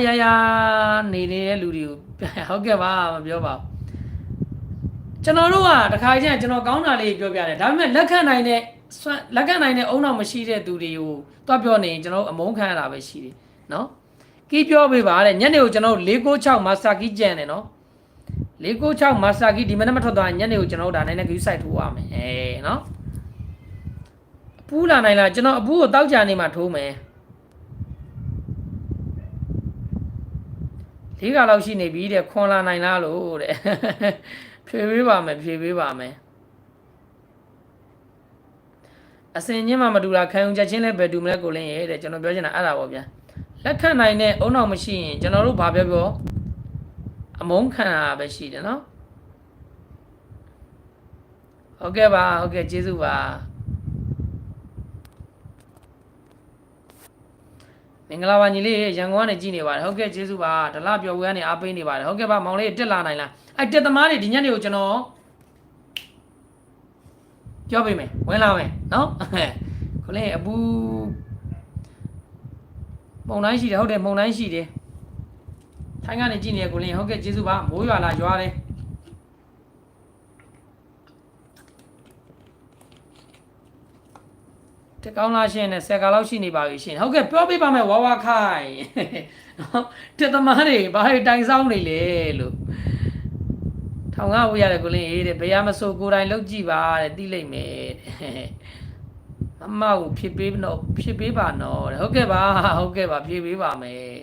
ရနေတဲ့လူတွေကိုဟုတ်ကဲ့ပါမပြောပါဘူးကျွန်တော်တို့ကတခါကျရင်ကျွန်တော်ကောင်းတာလေးပြောပြတယ်ဒါပေမဲ့လက်ခံနိုင်တဲ့အုံနောက်မရှိတဲ့သူတွေကိုတွားပြောနေရင်ကျွန်တော်အမုန်းခံရတာပဲရှိတယ်နော်ကီးပြောပေးပါတဲ့ညနေကိုကျွန်တော်696မာစတာကီးကြံတယ်နော်696မာစတာကီးဒီမနေ့မထွက်သွားညနေကိုကျွန်တော်ဒါနိုင်တဲ့ဂယူးဆိုင်ထိုးရမယ်နော်အပူးလာနိုင်လားကျွန်တော်အပူးကိုတောက်ကြနေမှထိုးမယ်4 ခါလောက်ရှိနေပြီတဲ့ခွန်လာနိုင်လားလို့တဲ့ဖြေပေးပါမယ်အစင်ချင်းမှမတူလားခံယူချက်ချင်းလည်းပဲတူမလဲကိုလင်းရဲ့တဲ့ကျွန်တော်ပြောချင်တာအဲ့ဒါပေါ့ဗျာလက်ခံနိုင်တဲ့အုံနောက်မရှိရင်ကျွန်တော်တို့ဘာပြောအမုန်းခံတာပဲရှိတယ်နော်ဟုတ်ကဲ့ပါဟုတ်ကဲ့ကျေးဇူးပါမင်္ဂလာပါညီလေးရန်ကုန်ကနေကြည်နေပါတယ်ဟုတ်ကဲ့ကျေးဇူးပါဒလပြောဝဲကနေအားပေးနေပါတယ်ဟုတ်ကဲ့ပါမောင်လေးတက်လာနိုင်လားတက်သမားတွေဒီညနေကိုကျွန်တော်ပြောပေးမယ်ဝင်လာမယ်နော်ကိုလေးအပူမုံတိုင်းရှိတယ်ဟုတ်တယ်မုံတိုင်းရှိတယ်ထိုင်းကနေကြည့်နေရကိုလေးဟုတ်ကဲ့ကျေးဇူးပါမိုးရွာလာရွာတယ်တကောင်းလားရှင်နဲ့10 ခါလောက်ရှိနေပါပြီရှင်ဟုတ်ကဲ့ပြောပေးပါမယ်ဝါခိုင်နော်တက်သမားတွေဘာတွေတိုင်ဆောင်နေလဲလို့ထောင်ကဝေးရတယ်ကိုလင်းအေးတဲ့ဘယ်ရမဆိုကိုယ်တိုင်လောက်ကြည့်ပါတဲ့သိလိမ့်မယ်တဲ့အမကိုဖြစ်ပေးပါနော်ဟုတ်ကဲ့ပါဖြည့်ပေးပါမယ်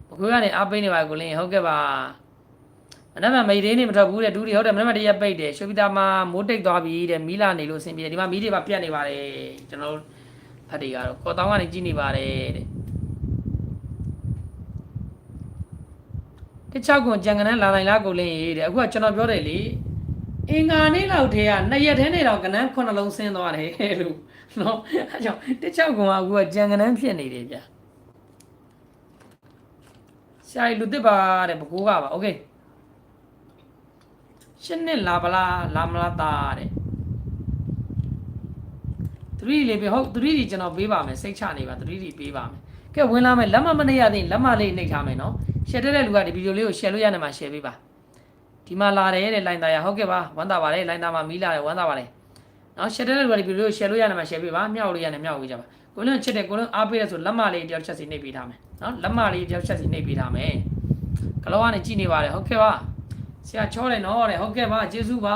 ဘကိုကနေအားပေးနေပါကိုလင်းဟုတ်ကဲ့ပါ မနက်မေးသေးနေမထွက်ဘူးတဲ့ဒူးတွေဟုတ်တယ်မနက်တရက်ပိတ်တယ်ရွှေပြည်သာမှာမိုးတိတ်သွားပြီတဲ့မီးလာနေလို့အဆင်ပြေဒီမှာမီးတွေပါပြတ်နေပါတယ်ကျွန်တော်ဖတ်တွေကတော့ကော်တောင်းကနေကြည့်နေပါတယ်တဲ့တခြားကွန်ကြံကနန်းလာနိုင်လားကိုလင်းရေးတဲ့အခုကကျွန်တော်ပြောတယ်လေအင်္ဂါနေ့လောက်တည်းက2ရက်တည်းနေတော့ကနန်း9လုံးဆင်းသွားတယ်လို့နော်အဲကြောင့်တခြားကွန်ကအခုကကြံကနန်းဖြစ်နေတယ်ဗျဆရာကြီးလူတစ်ပါတဲ့ဘကိုးကပါโอเคရှင်းနဲ့လာပလားလာမလားတာတဲ့3လေးပဲဟုတ်3ဒီကျွန်တော်ပေးပါမယ်စိတ်ချနေပါ3ဒီပေးပါမယ်ကဲဝင်လာမယ်လက်မမနေရသေးလက်မလေးနှိပ်ထားမယ်နော်ရှယ်တဲ့လူကဒီဗီဒီယိုလေးကိုရှယ်လို့ရနေမှာရှယ်ပေးပါဒီမှာလာတယ်တဲ့လိုင်းသားရဟုတ်ကဲ့ပါဝမ်းသာပါတယ်လိုင်းသားမှာမီးလာတယ်ဝမ်းသာပါတယ်နော်ရှယ်တဲ့လူကဒီဗီဒီယိုလေးကိုရှယ်လို့ရနေမှာရှယ်ပေးပါမြောက်လို့ရနေမြောက်ပေးကြပါကိုလုံးချစ်တယ်ကိုလုံးအားပေးတယ်ဆိုလက်မလေးတယောက်ချက်စီနှိပ်ပေးထားမယ်နော်လက်မလေးတယောက်ချက်စီနှိပ်ပေးထားမယ်ကလောကနေကြည့်နေပါတယ်ဟုတ်ကဲ့ပါဆရာချောတယ်နော်တဲ့ဟုတ်ကဲ့ပါကျေးဇူးပါ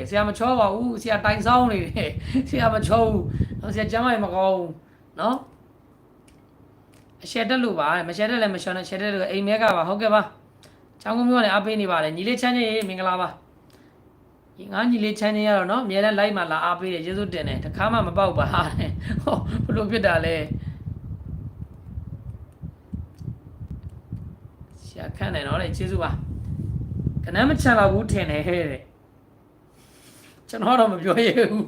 ဆရာမချောပါဘူးဆရာတိုင်ဆောင်နေတယ်ဆရာမချောဘူးနော်ဆရာကျမ်းမာရေးမကောင်းဘူးနော်အရှယ်တက်လို့ပါမရှယ်တက်လည်းမရှောင်းနဲ့ရှယ်တက်လို့အိမ်မဲကပါဟုတ်ကဲ့ပါချောင်းကုန်းမျိုးကနေအားပေးနေပါတယ်ညီလေးချမ်းချင်းရေမင်္ဂလာပါငါညီလေးချမ်းချင်းရတော့နော်အများနဲ့လိုက်မှလာအားပေးတယ်ကျေးဇူးတင်တယ်တခါမှမပေါက်ပါတဲ့ဟောဘလို့ဖြစ်တာလဲဆရာခန့်တယ်နော်တဲ့ကျေးဇူးပါကနန်းမချန်လာဘူးထင်တယ်ဟဲ့တဲ့ကျွန်တော်တော့မပြောရဘူး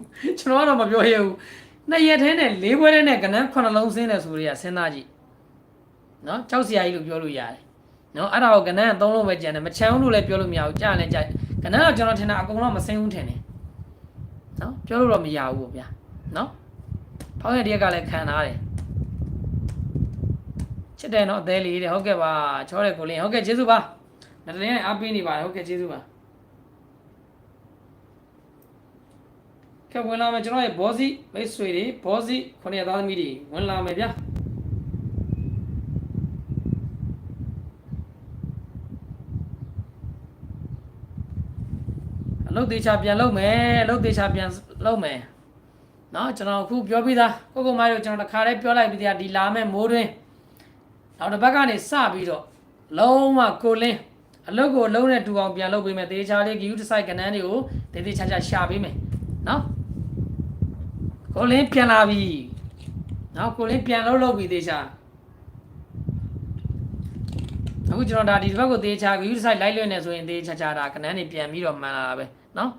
2ရက်ထဲနဲ့4ပွဲထဲနဲ့ကနန်း9လုံးဆင်းတယ်ဆိုရစဉ်းစားကြည့်နော်ကြောက်စရာကြီးလို့ပြောလို့ရတယ်နော်အဲ့ဒါကိုကနန်း3လုံးပဲကျန်တယ်မချန်ဘူးလို့လည်းပြောလို့မရဘူးကြားလည်းကြားကနန်းတော့ကျွန်တော်ထင်တာအကုန်လုံးမဆင်းဘူးထင်တယ်နော်ပြောလို့တော့မရဘူးပေါ့ဗျာနော်ဖောင်းရတရက်ကလည်းခံထားတယ်ချစ်တယ်နော်အသေးလေးတဲ့ဟုတ်ကဲ့ပါချောတယ်ကိုလင်းဟုတ်ကဲ့ကျေးဇူးပါနတလင်းနဲ့အားပေးနေပါတယ်ဟုတ်ကဲ့ကျေးဇူးပါကဲဝင်လာမယ်ကျွန်တော်ရဲ့ဘောစီမိတ်ဆွေတွေဘောစီ900သားသမီးတွေဝင်လာမယ်ဗျာအလုပ်သေးချာပြန်လုပ်မယ်အလုပ်သေးချာပြန်လုပ်မယ်နော်ကျွန်တော်အခုပြောပြီးသားကိုမိုင်းတို့ကျွန်တော်တစ်ခါတည်းပြောလိုက်ပြီးသားဒီလာမယ်မိုးတွင်းနောက်တစ်ဘက်ကနေစပြီးတော့လုံးဝကိုလင်းအလုပ်ကိုလုံးနဲ့တူအောင်ပြန်လုပ်ပေးမယ်တေချာလေးဂီယူတစ်ဆိုင်ကနန်းတွေကိုတေတေချာချာရှာပေးမယ်နော်ကိုလင်းပြန်လာပြီနော်ကိုလင်းပြန်လုပ်ပြီတေချာအခုကျွန်တော်ဒါဒီဘက်ကိုတေချာဂီယူတစ်ဆိုင်လိုက်လွှင့်နေဆိုရင်တေချာချာဒါကနန်းတွေပြန်ပြီးတော့မှန်လာတာပဲနော်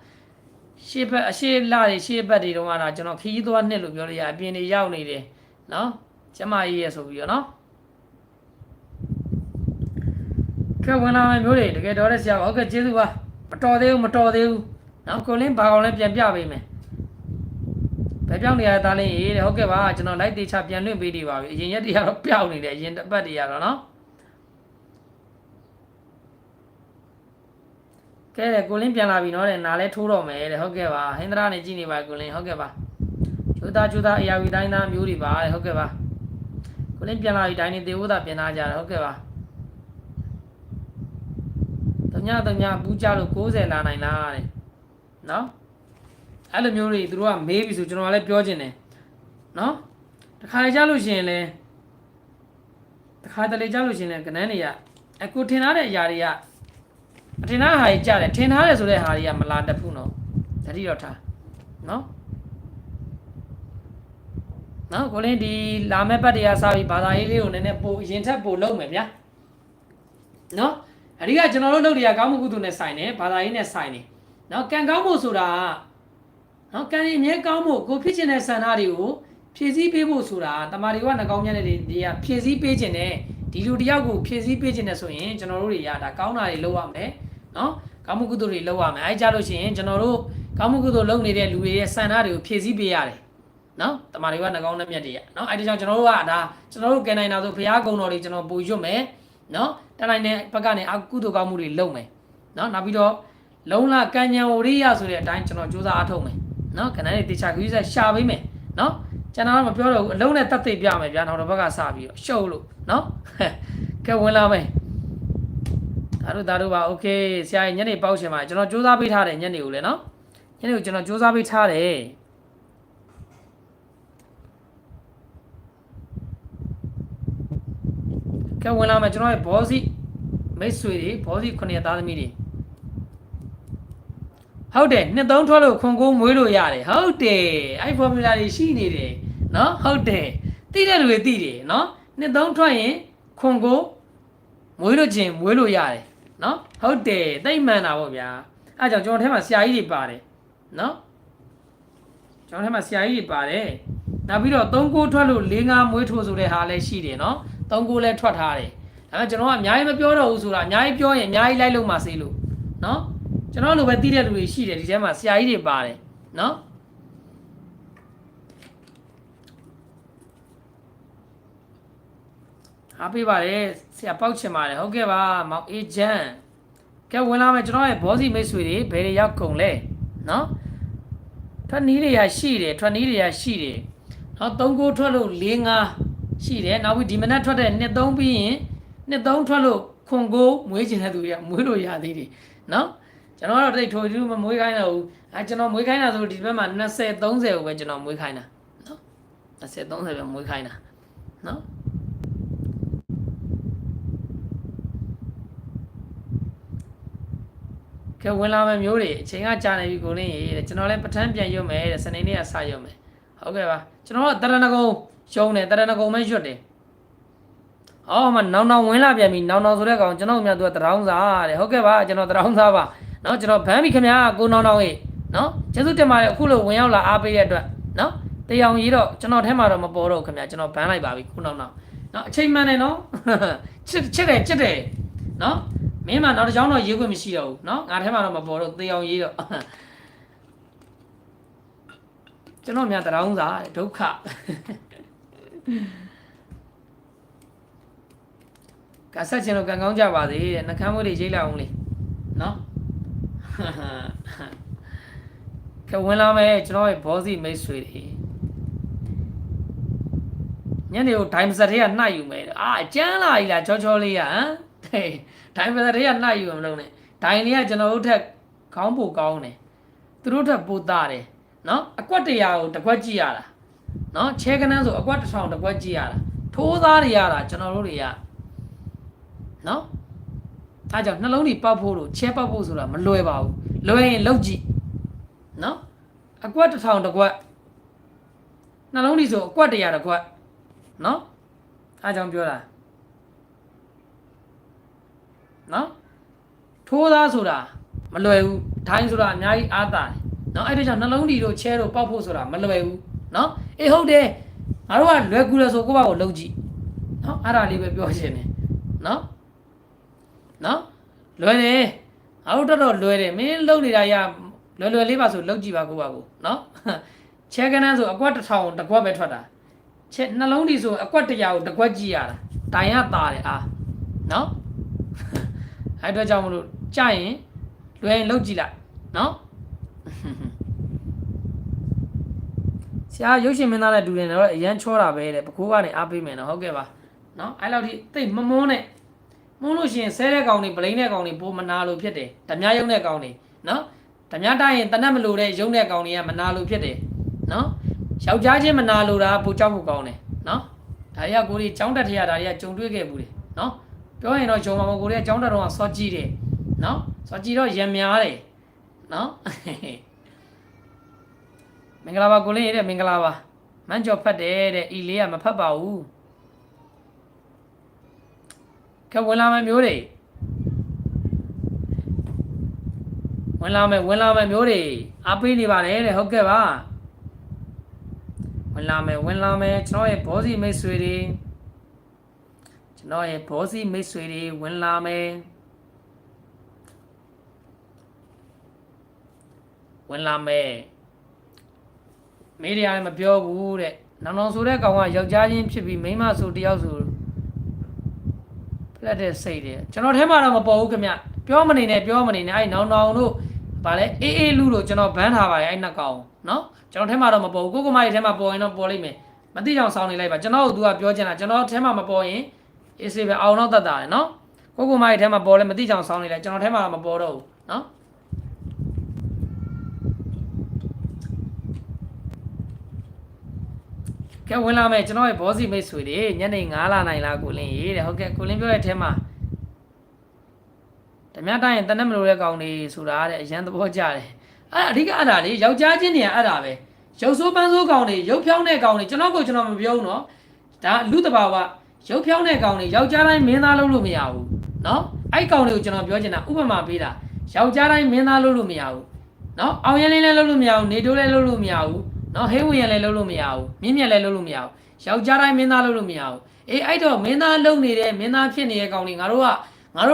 ရှေ့ဘက်အရှေ့လာတွေရှေ့ဘက်တွေတော့ကကျွန်တော်ခီးသွားနှစ်လို့ပြောလို့ရအပြင်တွေရောက်နေတယ်နော်ကျမကြီးရဲ့ဆိုပြီးတော့နော်ကဲဝင်လာမယ်မျိုးတွေတကယ်တော်တဲ့ဆရာဟုတ်ကဲ့ကျေးဇူးပါမတော်သေးဘူးနော်ကိုလင်းဘာကောင်လဲပြန်ပြပေးမယ်ဘယ်ပြောင်းနေရတဲ့သားလေးရေးတဲ့ဟုတ်ကဲ့ပါကျွန်တော်လိုက်သေးချပြန်လွင့်ပေးနေပါပြီအရင်ရက်တွေကတော့ပြောင်းနေတယ်အရင်တစ်ပတ်တွေကတော့နော်ကဲတဲ့ကိုလင်းပြန်လာပြီနော်တဲ့နားလဲထိုးတော့မယ်တဲ့ဟုတ်ကဲ့ပါဟင်္ဒရာနေကြည့်နေပါကိုလင်းဟုတ်ကဲ့ပါကျိုးသားအရာဝီတိုင်းသားမျိုးတွေပါတဲ့ဟုတ်ကဲ့ပါကိုလင်းပြန်လာပြီတိုင်းနေသေးဦးသာပြန်လာကြတယ်ဟုတ်ကဲ့ပါတညပူးကြလို့90လာနိုင်လားတဲ့နော်အဲ့လိုမျိုးတွေသူတို့ကမေးပြီဆိုကျွန်တော်လည်းပြောချင်တယ်နော်တခါလေကြားလို့ရှိရင်လည်းကနန်းတွေကအခုထင်ထားတဲ့အရာတွေကအထင်ထားဟာကြီးကြားတယ်ထင်ထားတယ်ဆိုတဲ့ဟာတွေကမလာတတ်ဘူးနော်တတိတော့ထားနော်ကိုလင်းဒီလာမဲ့ပတ်တရားစားပြီးဘာသာရေးလေးကိုနည်းနည်းပိုရင်ထက်ပိုလုပ်မယ်ဗျာနော်အဓိကကျွန်တော်တို့လုပ်တွေကကောင်းမှုကုသိုလ်နဲ့ဆိုင်တယ်ဘာသာရေးနဲ့ဆိုင်တယ်နော်ကံကောင်းဖို့ဆိုတာနော်ကံရင်အမြဲကောင်းဖို့ကိုဖြစ်ချင်တဲ့ဆန္ဒတွေကိုဖြည့်ဆည်းပေးဖို့ဆိုတာတမာရီကနှကောင်းမြတ်တဲ့တွေကဖြည့်ဆည်းပေးခြင်းနဲ့ဒီလူတယောက်ကိုဖြည့်ဆည်းပေးခြင်းနဲ့ဆိုရင်ကျွန်တော်တို့တွေကဒါကောင်းတာတွေလုပ်ရမယ်နော်ကောင်းမှုကုသိုလ်တွေလုပ်ရမယ်အဲကြလို့ရှိရင်ကျွန်တော်တို့ကောင်းမှုကုသိုလ်လုပ်နေတဲ့လူတွေရဲ့ဆန္ဒတွေကိုဖြည့်ဆည်းပေးရတယ်နော်တမာရီကနှကောင်းမြတ်တွေကနော်အဲဒီကြောင့်ကျွန်တော်တို့ကဒါကျွန်တော်တို့ကဲနိုင်တာဆိုဘုရားကုံတော်တွေကျွန်တော်ပူရွတ်မယ်နော်တနိုင်တဲ့ဘက်ကနေအကုသိုလ်ကောင်းမှုတွေလုပ်မယ်နော်နောက်ပြီးတော့လုံလကံဉဏ်ဝရိယဆိုတဲ့အတိုင်းကျွန်တော်စူးစမ်းအားထုတ်မယ်နော်ခဏလေးတေချာကြီးဆက်ရှာပေးမယ်နော်ကျွန်တော်မပြောတော့ဘူးအလုံးနဲ့တတ်သိပြမယ်ဗျာနောက်တစ်ဘက်ကစပြီးတော့ရှုပ်လို့နော်ကဲဝင်လာမယ်ဒါတို့ပါโอเคဆရာကြီးညနေပေါက်ရှင်ပါကျွန်တော်စူးစမ်းပေးထားတယ်ညနေကိုလည်းနော်ညနေကိုကျွန်တော်စူးစမ်းပေးထားတယ်ကဲဝင်လာမယ်ကျွန်တော်ရဲ့ဘောစီမိတ်ဆွေတွေဘောစီ900သားသမီးတွေ ဟုတ်တယ်နှစ်သုံးထွက်လို့ခွန်ကိုမွေးလို့ရတယ်ဟုတ်တယ်အဲ့ formula တွေရှိနေတယ်နော်ဟုတ်တယ်သိတဲ့လူတွေသိတယ်နော်နှစ်သုံးထွက်ရင်ခွန်ကိုမွေးလို့ခြင်းမွေးလို့ရတယ်နော်ဟုတ်တယ်သိမှန်တာပေါ့ဗျာအဲ့ကြောင့်ကျွန်တော်ထဲမှာဆရာကြီးတွေပါတယ်နော်ကျွန်တော်ထဲမှာဆရာကြီးတွေပါတယ်နောက်ပြီးတော့3ကိုထွက်လို့4 5မွေးထိုးဆိုတဲ့ဟာလည်းရှိတယ်နော်3ကိုလည်းထွက်ထားတယ်ဒါပေမဲ့ကျွန်တော်ကအများကြီးမပြောတော့ဘူးဆိုတာအများကြီးပြောရင်အများကြီးလိုက်လို့မှစေးလို့နော်ကျွန်တော်လိုပဲသိတဲ့လူတွေရှိတယ်ဒီထဲမှာဆရာကြီးတွေပါတယ်နော်အားပေးပါတယ်ဆရာပေါက်ချင်ပါတယ်ဟုတ်ကဲ့ပါမောင်အေဂျင့်ကဲဝင်လာမယ်ကျွန်တော်ရဲ့ဘောစီမိတ်ဆွေတွေဘယ်တွေရောက်ကုန်လဲနော်ထွက်နီးတွေရရှိတယ်ထွက်နီးတွေရရှိတယ်နော်3ကိုထွက်လို့4 5ရှိတယ်နောက်ပြီးဒီမနက်ထွက်တဲ့နှစ်3ပြီးရင်နှစ်3ထွက်လို့ခွန်ကိုမွေးခြင်းတဲ့သူတွေကမွေးလို့ရသေးတယ်နော်ကျွန်တော်တော့တိတ်ထိုးတူးမမွေးခိုင်းတော့ဘူးကျွန်တော်မွေးခိုင်းတာဆိုဒီဘက်မှာ20 30ကိုပဲကျွန်တော်မွေးခိုင်းတာနော်20 30ပဲမွေးခိုင်းတာနော်ကဲဝင်လာမယ်မျိုးတွေအချိန်ကကြာနေပြီကိုလင်းရေတဲ့ကျွန်တော်လည်းပထမ်းပြန်ရွတ်မယ်တဲ့စနေနေ့ကစရွတ်မယ်ဟုတ်ကဲ့ပါကျွန်တော်ကတရဏဂုံရှုံးတယ်တရဏဂုံပဲရွတ်တယ်အော်မနောင်ဝင်လာပြန်ပြီနောင်ဆိုတဲ့ကောင်ကျွန်တော်မြတ်သူကတရောင်းစားတဲ့ဟုတ်ကဲ့ပါကျွန်တော်တရောင်းစားပါနော်ကျွန်တော်ဗန်းပြီခင်ဗျာကိုနောင်ရေနော်ကျေးဇူးတင်ပါတယ်အခုလိုဝင်ရောက်လာအားပေးတဲ့အတွက်နော်တရားကြီးတော့ကျွန်တော်ထဲမှာတော့မပေါ်တော့ခင်ဗျာကျွန်တော်ဗန်းလိုက်ပါပြီကိုနောင်နော်အချိန်မှန်တယ်နော်ချစ်တယ်နော်မင်းမနောက်တစ်ကြောင်းတော့ရေးခွင့်မရှိတော့ဘူးเนาะငါထဲမှာတော့မပေါ်တော့သေအောင်ရေးတော့ကျွန်တော်များတရောင်းစားဒုက္ခကဆက်ချင်လို့ကံကောင်းကြပါစေတဲ့နှကမ်းမွေးတွေရေးလိုက်အောင်လေเนาะကဝင်လာမယ်ကျွန်တော်ရဲ့ဘောစီမိတ်ဆွေတွေညနေကိုဒိုင်မစက်တွေကနှိုက်ယူမယ်ကျန်းလာပြီလားချောလေးရဟမ်ဒိုင်ပစတွေကနှိုက်ယူမလို့နဲ့ဒိုင်တွေကကျွန်တော်တို့ထက်ခေါင်းပိုကောင်းတယ်သူတို့ထက်ပိုသားတယ်နော်အကွက်100ကိုတစ်ခွက်ကြည့်ရတာနော်ချဲကနန်းဆိုအကွက်1000တစ်ခွက်ကြည့်ရတာထိုးသားတွေရတာကျွန်တော်တို့တွေကနော်အဲကြောင့်နှလုံးတွေပောက်ဖို့လို့ချဲပောက်ဖို့ဆိုတာမလွယ်ပါဘူးလွယ်ရင်လောက်ကြည့်နော်အကွက်1000တစ်ခွက်နှလုံးတွေဆိုအကွက်100တစ်ခွက်နော်အဲကြောင့်ပြောတာနော်ထိုးသားဆိုတာမလွယ်ဘူးဒိုင်းဆိုတာအများကြီးအားတာတယ်နော်အဲ့ဒါကြောင့်နှလုံးဒီတို့ချဲတို့ပောက်ဖို့ဆိုတာမလွယ်ဘူးနော်အေးဟုတ်တယ်ငါတို့ကလွယ်ကူတယ်ဆိုကိုယ့်ဘာကိုလုပ်ကြည့်နော်အဲ့ဒါလေးပဲပြောချင်တယ်နော်လွယ်တယ်ငါတို့တော်လွယ်တယ်မင်းလုပ်နေတာရလွယ်လေးပါဆိုလုပ်ကြည့်ပါကိုယ့်ဘာကိုနော်ချဲကနန်းဆိုအကွက်1000တစ်ကွက်ပဲထွက်တာချဲနှလုံးဒီဆိုအကွက်100ကိုတစ်ကွက်ကြည့်ရတာဒိုင်ရသားတယ်နော်အဲ့တော့ကြောင့်မလို့ကြရင်လွယ်ရင်လုပ်ကြည့်လိုက်နော်ဆရာရုပ်ရှင်မင်းသားနဲ့တူတယ်တော့အရန်ချောတာပဲတဲ့ပခိုးကနေအားပေးမယ်နော်ဟုတ်ကဲ့ပါနော်အဲ့လောက်ထိသိမမွန်းနဲ့မွန်းလို့ရှိရင်ဆဲတဲ့ကောင်တွေပလိန်တဲ့ကောင်တွေပိုမနာလို့ဖြစ်တယ်ဓမြရုံတဲ့ကောင်တွေနော်ဓမြတိုင်းရင်တနတ်မလို့တဲ့ရုံတဲ့ကောင်တွေကမနာလို့ဖြစ်တယ်နော်ယောက်ျားချင်းမနာလို့တာပိုကြောက်ဖို့ကောင်းတယ်နော်ဒါတွေကကိုကြီးចောင်းတက်ထရဒါတွေကကြုံတွေ့ခဲ့ဘူးတယ်နော်ပြောရင်တော့ဂျုံမမကိုတွေကចောင်းတက်တော့စောကြည့်တယ်နော်စောကြည့်တော့ရံများတယ်နော်မင်္ဂလာပါကိုလင်းရတဲ့မင်္ဂလာပါမန်းကျော်ဖတ်တယ်တဲ့ဤလေးကမဖတ်ပါဘူးကဲဝင်လာမယ်မျိုးတွေဝင်လာမယ်မျိုးတွေအားပေးနေပါတယ်တဲ့ဟုတ်ကဲ့ပါဝင်လာမယ်ကျွန်တော်ရဲ့ဘောစီမိတ်ဆွေတွေဝင်လာမယ်မေးတယ်လည်းမပြောဘူးတဲ့နောင်ဆိုတဲ့ကောင်ကယောက်ျားချင်းဖြစ်ပြီးမိန်းမဆိုတယောက်ဆိုဖလက်တဲ့စိတ်တယ်ကျွန်တော်ထဲမှာတော့မပေါ်ဘူးခင်ဗျပြောမနေနဲ့အဲ့နောင်တို့ဗာလဲအေးလူတို့ကျွန်တော်ဘန်းထားပါတယ်အဲ့နှစ်ကောင်နော်ကျွန်တော်ထဲမှာတော့မပေါ်ဘူးကိုမကြီးထဲမှာပေါ်ရင်တော့ပေါ်လိမ့်မယ်မသိအောင်စောင်းနေလိုက်ပါကျွန်တော်တို့ကပြောချင်တာကျွန်တော်ထဲမှာမပေါ်ရင်အေးစေးပဲအောင်တော့တတ်တာလေနော်ကိုမကြီးထဲမှာပေါ်လဲမသိအောင်စောင်းနေလိုက်ကျွန်တော်ထဲမှာတော့မပေါ်တော့ဘူးနော်ကဲဝင်လာမယ်ကျွန်တော်ရဲ့ဘောစီမိတ်ဆွေတွေညနေ9:00နိုင်လားကိုလင်းရေးတဲ့ဟုတ်ကဲ့ကိုလင်းပြောတဲ့အထဲမှာဓမြတိုင်းတနက်မလို့တဲ့ကောင်တွေဆိုတာတဲ့အရန်သဘောကျတယ် အဓိကအဲ့ဒါလေယောက်ျားချင်းတွေကအဲ့ဒါပဲရုပ်ဆိုးပန်းဆိုးကောင်တွေရုပ်ဖြောင်းတဲ့ကောင်တွေကျွန်တော်မပြောဘူးနော်ဒါလူတဘာဝရုပ်ဖြောင်းတဲ့ကောင်တွေယောက်ျားတိုင်းမင်းသားလုပ်လို့မရဘူးနော်အဲ့ကောင်တွေကိုကျွန်တော်ပြောချင်တာဥပမာပေးတာယောက်ျားတိုင်းမင်းသားလုပ်လို့မရဘူးနော်အောင်ရင်လည်းလုပ်လို့မရဘူးနေတိုးလည်းလုပ်လို့မရဘူးနော်ဟိဝင်ရင်လည်းလုပ်လို့မရဘူးမြင့်မြတ်လည်းလုပ်လို့မရဘူးယောက်ျားတိုင်းမင်းသားလုပ်လို့မရဘူးအေးအဲ့တော့မင်းသားလုပ်နေတဲ့မင်းသားဖြစ်နေတဲ့ကောင်တွေငါတို့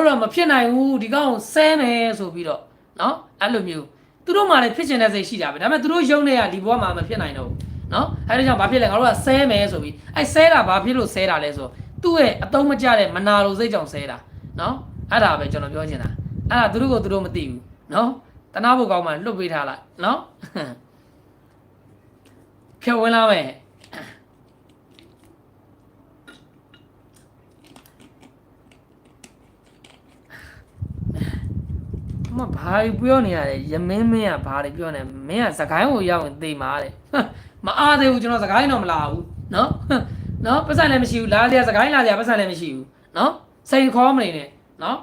တော့မဖြစ်နိုင်ဘူးဒီကောင်ဆဲမယ်ဆိုပြီးတော့နော်အဲ့လိုမျိုးသူတို့မှလည်းဖြစ်ချင်တဲ့စိတ်ရှိတာပဲဒါပေမဲ့သူတို့ယုံနေတာဒီဘဝမှာမဖြစ်နိုင်တော့ဘူးနော်အဲ့ဒါကြောင့်ဘာဖြစ်လဲငါတို့ကဆဲမယ်ဆိုပြီးအဲ့ဆဲတာဘာဖြစ်လို့ဆဲတာလဲဆိုသူ့ရဲ့အတုံးမကျတဲ့မနာလိုစိတ်ကြောင့်ဆဲတာနော်အဲ့ဒါပဲကျွန်တော်ပြောချင်တာအဲ့ဒါသူတို့မသိဘူးနော်တနာဖို့ကောင်းမှလွတ်ပေးထားလိုက်နော်ဖြတ်ဝင်လာမယ်မဘာပြောနေရလဲရမင်းမင်းကဘာတွေပြောနေမင်းကစကိုင်းကိုရောက်ရင်သိမှာတဲ့မအားသေးဘူးကျွန်တော်စကိုင်းတော့မလာဘူးနော်ပတ်စံလည်းမရှိဘူးလာလျာစကိုင်းလာလျာပတ်စံလည်းမရှိဘူးနော်စိန်ခေါ်မနေနဲ့နော်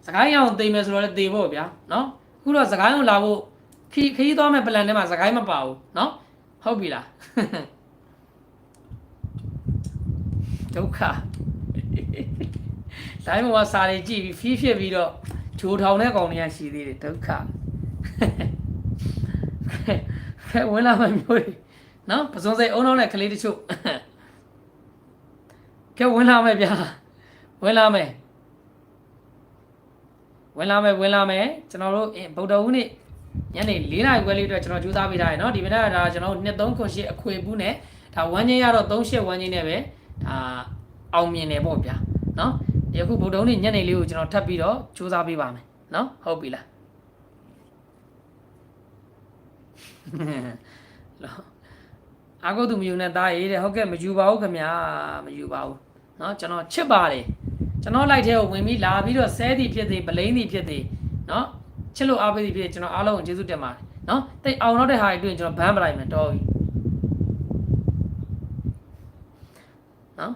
စကိုင်းရောက်သိမယ်ဆိုတော့လည်းသိဖို့ဗျာနော်အခုတော့စကိုင်းကိုလာဖို့ခီးသွားမဲ့ပလန်ထဲမှာစကိုင်းမပါဘူးနော်ဟုတ်ပြီလားဒုက္ခတိုင်းမှာစာတွေကြည့်ပြီးဖီးဖြစ်ပြီးတော့ဂျိုထောင်တဲ့ကောင်တွေကရှိသေးတယ်ဒုက္ခခဲဝင်လာမှမျိုးတွေနော်ပစုံစိတ်အုံနောက်နဲ့ကလေးတချို့ခဲဝင်လာမယ်ဗျာဝင်လာမယ်ကျွန်တော်တို့ဗုဒ္ဓဦးနေ့ညနေ4 နာရီခွဲလေးအတွက်ကျွန်တော်ကြိုးစားပေးထားရနော်ဒီမနေ့ကဒါကျွန်တော်တို့2398အခွေဘူးနဲ့ဒါဝမ်းချင်းရတော့38ဝမ်းချင်းနဲ့ပဲဒါအောင်မြင်တယ်ပေါ့ဗျာနော်ဒီအခုဗုဒ္ဓဦးနေ့ညနေလေးကိုကျွန်တော်ထပ်ပြီးတော့ကြိုးစားပေးပါမယ်နော်ဟုတ်ပြီလားအာကိုသူမယူနဲ့သားရေးတဲ့ဟုတ်ကဲ့မယူပါဘူးခင်ဗျာမယူပါဘူးเนาะကျွန်တော်ချစ်ပါတယ်ကျွန်တော်လိုက်တဲ့ကိုဝင်ပြီးလာပြီးတော့ဆဲသည်ဖြစ်သည်ပလိန်သည်ဖြစ်သည်เนาะချစ်လို့အားပေးသည်ဖြစ်ကျွန်တော်အားလုံးကိုကျေးဇူးတင်ပါတယ်เนาะတိတ်အောင်တော့တဲ့ဟာတွေတွေ့ရင်ကျွန်တော်ဘန်းပလိုက်မယ်တော်ပြီเนาะ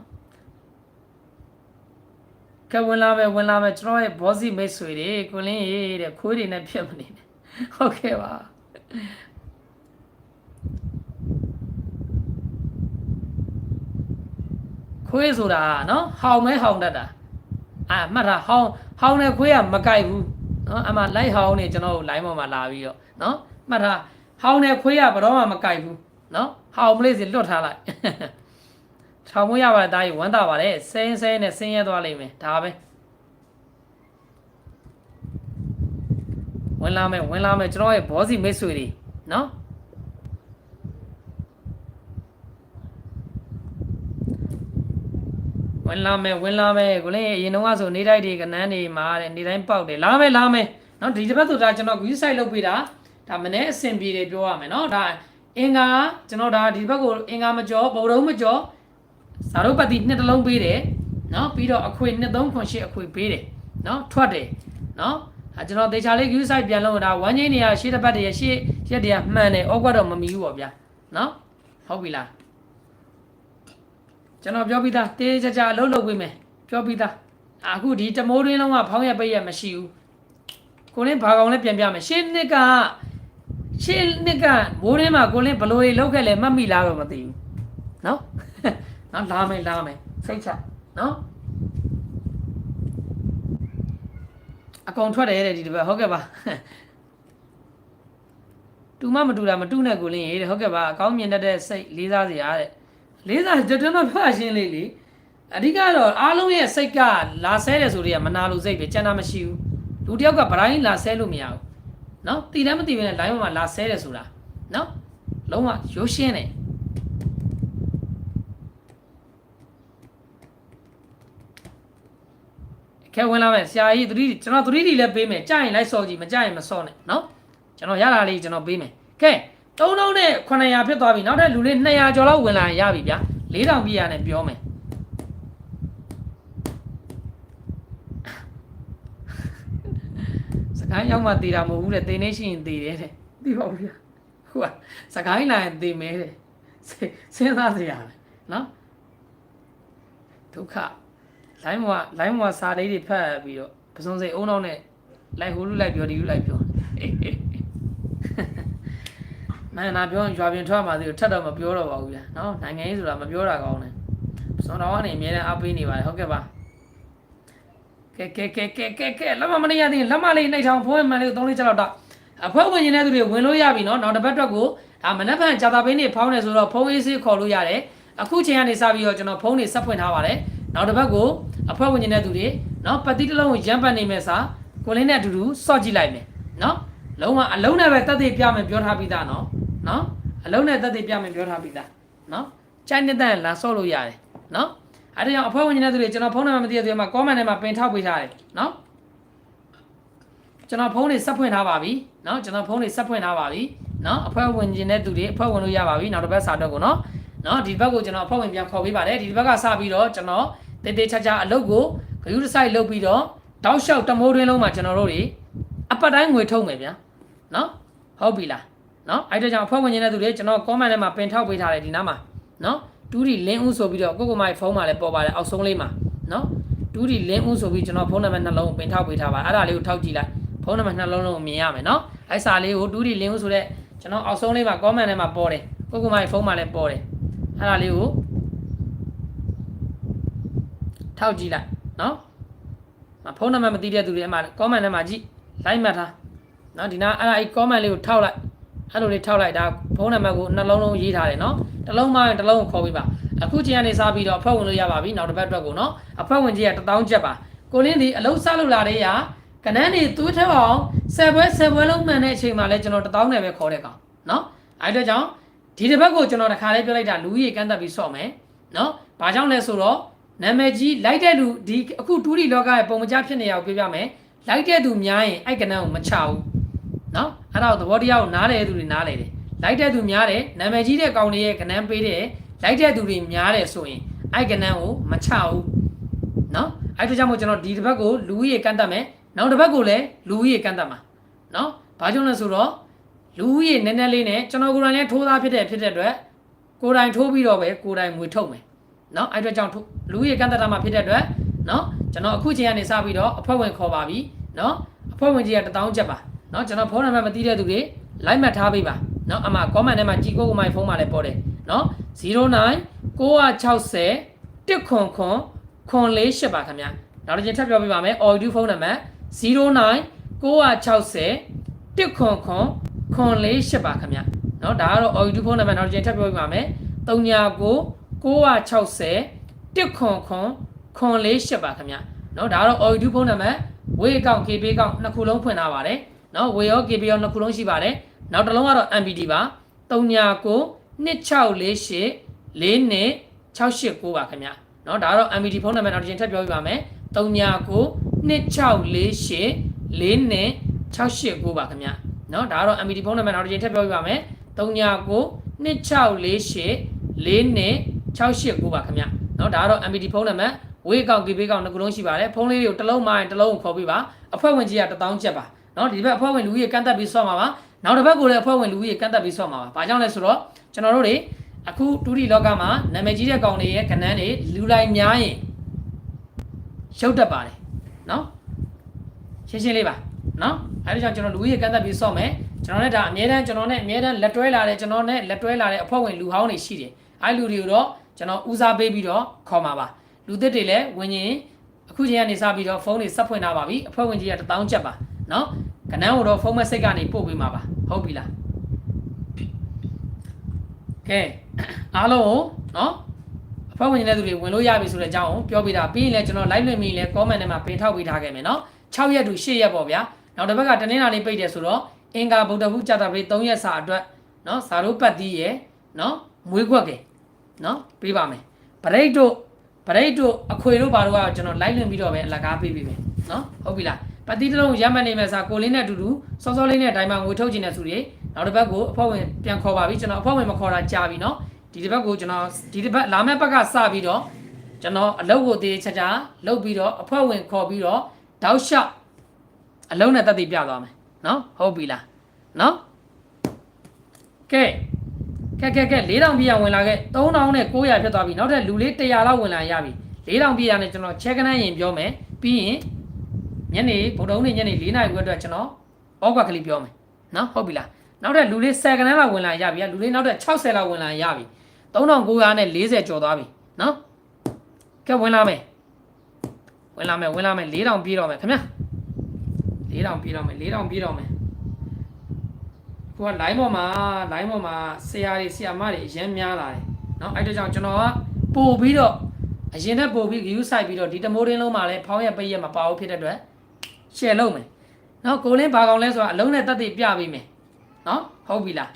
ကဝင်လာမယ်ကျွန်တော်ရဲ့ဘောစီမိတ်ဆွေတွေကိုလင်းရေးတဲ့ခွေးတွေနဲ့ဖြစ်မနေနဲ့ဟုတ်ကဲ့ပါခွေးဆိုတာနော်ဟောင်မဲဟောင်တတ်တာမှတ်တာဟောင်တဲ့ခွေးကမကြိုက်ဘူးနော်အမှလိုက်ဟောင်နေကျွန်တော်တို့ line ပေါ်မှာလာပြီးတော့နော်မှတ်တာဟောင်တဲ့ခွေးကဘယ်တော့မှမကြိုက်ဘူးနော်ဟောင်မလေးစီလွတ်ထားလိုက်ထောင်မရပါတဲ့သားကြီးဝမ်းသာပါတယ်ဆင်းနဲ့ဆင်းရဲသွားလိမ့်မယ်ဒါပဲဝင်လာမယ်ကျွန်တော်ရဲ့ဘောစီမိတ်ဆွေတွေနော်ဝင်လာမယ်ကိုလည်းအရင်တော့ဆိုနေတိုက်တွေကနန်းတွေမှာတဲ့နေတိုင်းပေါက်တယ်လာမယ်နော်ဒီတစ်ပတ်ဆိုတာကျွန်တော် view site လုပ်ပေးတာဒါမနေ့အဆင်ပြေတယ်ပြောရမယ်နော်ဒါအင်္ဂါကျွန်တော်ဒါဒီဘက်ကိုအင်္ဂါမကျော်ဗုဒ္ဓမကျော်ဇာရုပ်ပတ်တိ2 တလုံးပေးတယ်နော်ပြီးတော့အခွေ2398အခွေပေးတယ်နော်ထွက်တယ်နော်ကျွန်တော်တေချာလေး view site ပြန်လုပ်တာဝမ်းချင်းနေရရှေ့တစ်ပတ်တည်းရှေ့ရက်တည်းမှန်တယ်ဩကွက်တော့မမီဘူးပေါ့ဗျာနော်ဟုတ်ပြီလားကျွန်တော်ပြောပြီးသားတေးကြအလုပ်လုပ်ပေးမယ်ပြောပြီးသားအခုဒီတမိုးတွင်းလုံးကဖောင်းရပိတ်ရမရှိဘူးကိုလင်းဘာကောင်လဲပြန်ပြမယ်ရှင်းနှစ်ကမိုးတွင်းမှာကိုလင်းဘလို့လောက်ခဲ့လဲမှတ်မိလားတော့မသိဘူးနော်နော်လာမယ်စိတ်ချနော်အကောင်ထွက်တယ်တဲ့ဒီတစ်ပတ်ဟုတ်ကဲ့ပါတူမတူတာမတူနဲ့ကိုလင်းရေးတဲ့ဟုတ်ကဲ့ပါအကောင်းမြင်တတ်တဲ့စိတ်လေးစားစရာတဲ့လေးစားကျွန်တော်ဖတ်ရှင်းလေးလေအဓိကတော့အားလုံးရဲ့စိတ်ကလာဆဲတယ်ဆိုတော့မနာလို့စိတ်ပဲကျန်တာမရှိဘူးလူတယောက်ကဗတိုင်းလာဆဲလို့မရဘူးเนาะတည်လည်းမတည်ဘဲနဲ့ line ပေါ်မှာလာဆဲတယ်ဆိုတာเนาะလုံးဝရိုးရှင်းတယ်ခဲဝင်လာမယ်ဆရာကြီးကျွန်တော် 3D လည်းပေးမယ်ကြိုက်ရင်လိုက်စော်ကြည့်မကြိုက်ရင်မစော်နဲ့เนาะကျွန်တော်ရတာလေးကျွန်တော်ပေးမယ်ကဲ3000နဲ့900ဖြစ်သွားပြီနောက်ထပ်လူလေး200ကျော်လောက်ဝင်လာရင်ရပြီဗျာ4000ပြည့်ရနဲ့ပြောမယ်စကိုင်းရောက်မှတည်တာမဟုတ်ဘူးတဲ့တင်နေရှိရင်တည်တယ်တဲ့သိပါဘူးဗျာဟုတ်ပါစကိုင်းလာရင်တည်မဲတဲ့စဉ်းစားစရာပဲနော်ဒုက္ခလိုင်းမွာစာလေးတွေဖတ်ပြီးတော့ပစုံစိတ်အုံနောက်နဲ့လိုက်ဟိုလူလိုက်ပြောဒီလူလိုက်ပြော မှန်တာပြောရင်ရွာပြင်ထွက်မှသေးထက်တော့မပြောတော့ပါဘူးဗျာနော်နိုင်ငံရေးဆိုတာမပြောတာကောင်းတယ်စွန်တော်ကနေအများနဲ့အားပေးနေပါတယ်ဟုတ်ကဲ့ပါကဲလက်မနေရသေးလက်မလေးနှိပ်ထောင်ဖုံးမှန်လေးကို3-4ချက်လောက်တော့အဖွဲ့ဝင်နေတဲ့သူတွေဝင်လို့ရပြီနော်နောက်တစ်ပတ်အတွက်ကိုဒါမနက်ဖြန်ဂျာတာပင်းနေဖောင်းနေဆိုတော့ဖုံးအေးဆေးခေါ်လို့ရတယ်အခုချိန်ကနေစပြီးတော့ကျွန်တော်ဖုံးနေဆက်ဖွင့်ထားပါတယ်နောက်တစ်ပတ်ကိုအဖွဲ့ဝင်နေတဲ့သူတွေနော်ပတ်တိတစ်လုံးကိုရမ်းပတ်နေမဲ့စာကိုလင်းနဲ့အတူတူစော့ကြည့်လိုက်မယ်နော်လုံးဝအလုံးနဲ့ပဲတက်သေးပြမယ်ပြောထားပြီးသားနော်အလုံးနဲ့တက်သေးပြမယ်ပြောထားပြီးသားနော်ချိုင်းနေတဲ့လာစော့လို့ရတယ်နော်အဲ့ဒါကြောင့်အဖွဲ့ဝင်နေတဲ့သူတွေကျွန်တော်ဖုန်းနံပါတ်မသိတဲ့သူတွေမှာ comment ထဲမှာပင်ထောက်ပေးထားတယ်နော်ကျွန်တော်ဖုန်းတွေဆက်ဖွင့်ထားပါပြီနော်ကျွန်တော်ဖုန်းတွေဆက်ဖွင့်ထားပါပြီနော်အဖွဲ့ဝင်နေတဲ့သူတွေအဖွဲ့ဝင်လို့ရပါပြီနောက်တစ်ပတ်စာတော့ကိုနော်ဒီဘက်ကိုကျွန်တော်အဖွဲ့ဝင်ပြန်ခေါ်ပေးပါတယ်ဒီဘက်ကစပြီးတော့ကျွန်တော်တေးသေးချာချာအလုပ်ကိုဂရုတစိုက်လုပ်ပြီးတော့တောက်လျှောက်တမိုးတွင်းလုံးမှာကျွန်တော်တို့တွေအပတ်တိုင်းငွေထုတ်မယ်ဗျာနော်ဟုတ်ပြီလားနော်အဲ့ဒါကြောင့်အဖွဲ့ဝင်နေတဲ့သူတွေကျွန်တော် comment ထဲမှာပင်ထောက်ပေးထားတယ်ဒီနားမှာနော်တူးဒီလင်းဦးဆိုပြီးတော့ကိုမိုင်ဖုန်းမှာလည်းပေါ်ပါတယ်အောက်ဆုံးလေးမှာနော်တူးဒီလင်းဦးဆိုပြီးကျွန်တော်ဖုန်းနံပါတ်နှလုံးပင်ထောက်ပေးထားပါအဲ့ဒါလေးကိုထောက်ကြည့်လိုက်ဖုန်းနံပါတ်နှလုံးလုံးကိုမြင်ရမယ်နော်အဲ့စာလေးကိုတူးဒီလင်းဦးဆိုတဲ့ကျွန်တော်အောက်ဆုံးလေးမှာ comment ထဲမှာပေါ်တယ်ကိုမိုင်ဖုန်းမှာလည်းပေါ်တယ်အဲ့ဒါလေးကိုထောက်ကြည့်လိုက်နော်ဖုန်းနံပါတ်မသိတဲ့သူတွေအမှ comment ထဲမှာကြည့်လိုက်မှတ်ထားနော်ဒီနားအဲ့ comment လေးကိုထောက်လိုက်အဲ့လိုလေးထောက်လိုက်ဒါဖုန်းနံပါတ်ကိုနှလုံးလုံးရေးထားတယ်နော်တစ်လုံးမှရင်တစ်လုံးကိုခေါ်ပေးပါအခုချိန်ကနေစပြီးတော့အဖွဲ့ဝင်လို့ရပါပြီနောက်တစ်ပတ်အတွက်ကိုနော်အဖွဲ့ဝင်ကြီးက1000ကျပ်ပါကိုလင်းဒီအလုံးစလုပ်လာတဲ့ရာကနန်းနေသွေးထက်အောင်10ပွဲလုံးမှန်တဲ့အချိန်မှာလဲကျွန်တော်1000နဲ့ပဲခေါ်တဲ့ကောင်နော်အဲ့အတွက်ကြောင့်ဒီတစ်ပတ်ကိုကျွန်တော်တစ်ခါလေးပြောလိုက်တာလူကြီးကန့်သက်ပြီးဆော့မယ်နော်ဘာကြောင့်လဲဆိုတော့နာမည်ကြီးလိုက်တဲ့လူဒီအခုတူးဒီလောကရဲ့ပုံမကျဖြစ်နေရအောင်ပြောပြမယ်လိုက်တဲ့သူများရင်အဲ့ကနန်းကိုမချဘူးနော်အဲ့ဒါသဘောတရားကိုနားလေတဲ့သူတွေနားလေတယ်လိုက်တဲ့သူများတယ်နာမည်ကြီးတဲ့ကောင်တွေရဲ့ကနန်းပေးတယ်လိုက်တဲ့သူတွေများတယ်ဆိုရင်အဲ့ကနန်းကိုမချဘူးနော်အဲ့ဒါကြောင့်မို့ကျွန်တော်ဒီတစ်ပတ်ကိုလူကြီးကန့်သက်မယ်နောက်တစ်ပတ်ကိုလည်းလူကြီးကန့်သက်မှာနော်ဘာကြောင့်လဲဆိုတော့လူကြီးနည်းနည်းလေးနဲ့ကျွန်တော်ကိုယ်တိုင်လည်းထိုးသားဖြစ်တဲ့အတွက်ကိုယ်တိုင်ထိုးပြီးတော့ပဲကိုယ်တိုင်ငွေထုတ်မယ်နော်အဲ့အတွက်ကြောင့်လူကြီးကန့်သက်တာမှဖြစ်တဲ့အတွက်နော်ကျွန်တော်အခုချိန်ကနေစပြီးတော့အဖွဲ့ဝင်ခေါ်ပါပြီနော်အဖွဲ့ဝင်ကြီးက1000ကျပ်ပါနော်ကျွန်တော်ဖုန်းနံပါတ်မသိတဲ့သူတွေလိုက်မှတ်ထားပေးပါနော်အမှ comment ထဲမှာကြည်ကိုမိုင်ဖုန်းမှာလည်းပေါ်တယ်နော်09 960 100 ပါခင်ဗျာနောက်တစ်ချိန်ထပ်ပြောပြပါမယ် audio ဖုန်းနံပါတ်09 960 100 ပါခင်ဗျာနော်ဒါကတော့ audio ဖုန်းနံပါတ်နောက်တစ်ချိန်ထပ်ပြောပြပါမယ်39 960 100 ပါခင်ဗျာနော်ဒါကတော့ audio ဖုန်းနံပါတ်ဝေးအကောင့် KB အကောင့်နှစ်ခုလုံးဖွင့်ထားပါတယ်နော်ဝေရော KB ရောနှစ်ခုလုံးရှိပါတယ်နောက်တစ်လုံးကတော့ MPD ပါ39 2648 42 689ပါခင်ဗျာနော်ဒါကတော့ MPD ဖုန်းနံပါတ်နောက်တစ်ချိန်ထပ်ပြောပြပါမယ်39 2648 42 689ပါခင်ဗျာနော်ဒါကတော့ MPD ဖုန်းနံပါတ်နောက်တစ်ချိန်ထပ်ပြောပြပါမယ်39 2648 42 689ပါခင်ဗျာနော်ဒါကတော့ MPD ဖုန်းနံပါတ်ဝေးကောက် KB ကောက်နှစ်ခုလုံးရှိပါတယ်ဖုန်းလေးတွေကိုတစ်လုံးမှရင်တစ်လုံးကိုခေါ်ပေးပါအဖွဲ့ဝင်ကြီးက1000ကျပ်ပါနော်ဒီဘက်အဖွဲ့ဝင်လူကြီးကန့်သက်ပြီးဆော့မှာပါနောက်တစ်ဘက်ကိုလည်းအဖွဲ့ဝင်လူကြီးကန့်သက်ပြီးဆော့မှာပါဘာကြောင့်လဲဆိုတော့ကျွန်တော်တို့တွေအခုတူဒီလောကမှာနာမည်ကြီးတဲ့ကောင်တွေရဲ့ကဏ္ဍတွေလူလိုက်များရင်ရုပ်တက်ပါတယ်နော်ရှင်းလေးပါနော်အဲဒီကြောင့်ကျွန်တော်လူကြီးကန့်သက်ပြီးဆော့မယ်ကျွန်တော်နဲ့ဒါအမြဲတမ်းကျွန်တော်နဲ့အမြဲတမ်းလက်တွဲလာတဲ့ကျွန်တော်နဲ့လက်တွဲလာတဲ့အဖွဲ့ဝင်လူဟောင်းတွေရှိတယ်အဲဒီလူတွေကိုတော့ကျွန်တော်ဦးစားပေးပြီးတော့ခေါ်မှာပါလူသစ်တွေလည်းဝင်ရင်အခုချိန်ကနေစပြီးတော့ဖုန်းတွေဆက်ဖွင့်ထားပါပြီအဖွဲ့ဝင်ကြီးက1000ကျပ်ပါနော်ကနန်းကိုတော့ဖုန်းမက်ဆေ့ကနေပို့ပေးမှာပါဟုတ်ပြီလားကဲအားလုံးကိုနော်အဖွဲ့ဝင်နေတဲ့သူတွေဝင်လို့ရပြီဆိုတဲ့အကြောင်းကိုပြောပြတာပြီးရင်လည်းကျွန်တော် live လွှင့်ပြီးရင်လည်း comment ထဲမှာပင်ထောက်ပေးထားခဲ့မယ်နော်6ရက်တူ8ရက်ပေါ့ဗျာနောက်တစ်ဘက်ကတနင်္လာနေ့ပိတ်တယ်ဆိုတော့အင်္ဂါဗုဒ္ဓဘူးကြာတာပရိ3ရက်စာအတွက်နော်ဇာတို့ပတ်သီးရယ်နော်မွေးခွက်ကဲနော်ပေးပါမယ်ဗရိတ်တို့အခွေတို့ဘာတို့ကကျွန်တော် live လွှင့်ပြီးတော့ပဲအလကားပေးပေးမယ်နော်ဟုတ်ပြီလားပတ်သီးတစ်လုံးရမှတ်နေမယ်စာကိုလင်းနဲ့အတူတူစောစောလေးနဲ့အတိုင်းမှာငွေထုတ်ခြင်းတဲ့သူတွေနောက်တစ်ဘက်ကိုအဖွဲ့ဝင်ပြန်ခေါ်ပါပြီကျွန်တော်အဖွဲ့ဝင်မခေါ်တာကြာပြီနော်ဒီတစ်ဘက်ကိုကျွန်တော်ဒီတစ်ဘက်လာမယ့်ဘက်ကစပြီးတော့ကျွန်တော်အလုပ်ကိုတည်ချာချာလုပ်ပြီးတော့အဖွဲ့ဝင်ခေါ်ပြီးတော့တောက်လျှောက်အလုံးနဲ့တက်တည်ပြသွားမယ်နော်ဟုတ်ပြီလားနော်ကဲ4000ပြည့်ဝင်လာခဲ့3900ဖြစ်သွားပြီနောက်ထပ်လူလေး100လောက်ဝင်လာရပြီ4000ပြည့်ရနဲ့ကျွန်တော်ချက်ကနန်းရင်ပြောမယ်ပြီးရင်ညနေဗုဒ္ဓဟူးနေ့ညနေ4:00နာရီခွဲအတွက်ကျွန်တော်ဩကွက်ကလေးပြောမယ်နော်ဟုတ်ပြီလား နောက်တဲ့လူလေး10ခန်းလောက်ဝင်လာရပြီလူလေးနောက်တဲ့60လောက်ဝင်လာရပြီ3940ကျော်သွားပြီနော်ကဲဝင်လာမယ်4000ပြေးတော့မယ်ခင်ဗျာ4000ပြေးတော့မယ်4000ပြေးတော့မယ်ကိုက line ပေါ်မှာဆရာတွေဆရာမတွေအရင်များလာတယ်နော်အဲ့ဒါကြောင့်ကျွန်တော်ကပို့ပြီးတော့အရင်နဲ့ပို့ပြီး view site ပြီးတော့ဒီတမိုးတင်းလုံးမှာလည်းဖောင်းရပိတ်ရမပါဘူးဖြစ်တဲ့အတွက် share လုပ်မယ်နော်ကိုလင်းဘာကောင်လဲဆိုတာအလုံးနဲ့တက်တည်ပြပေးမယ်နော်ဟုတ်ပြီလား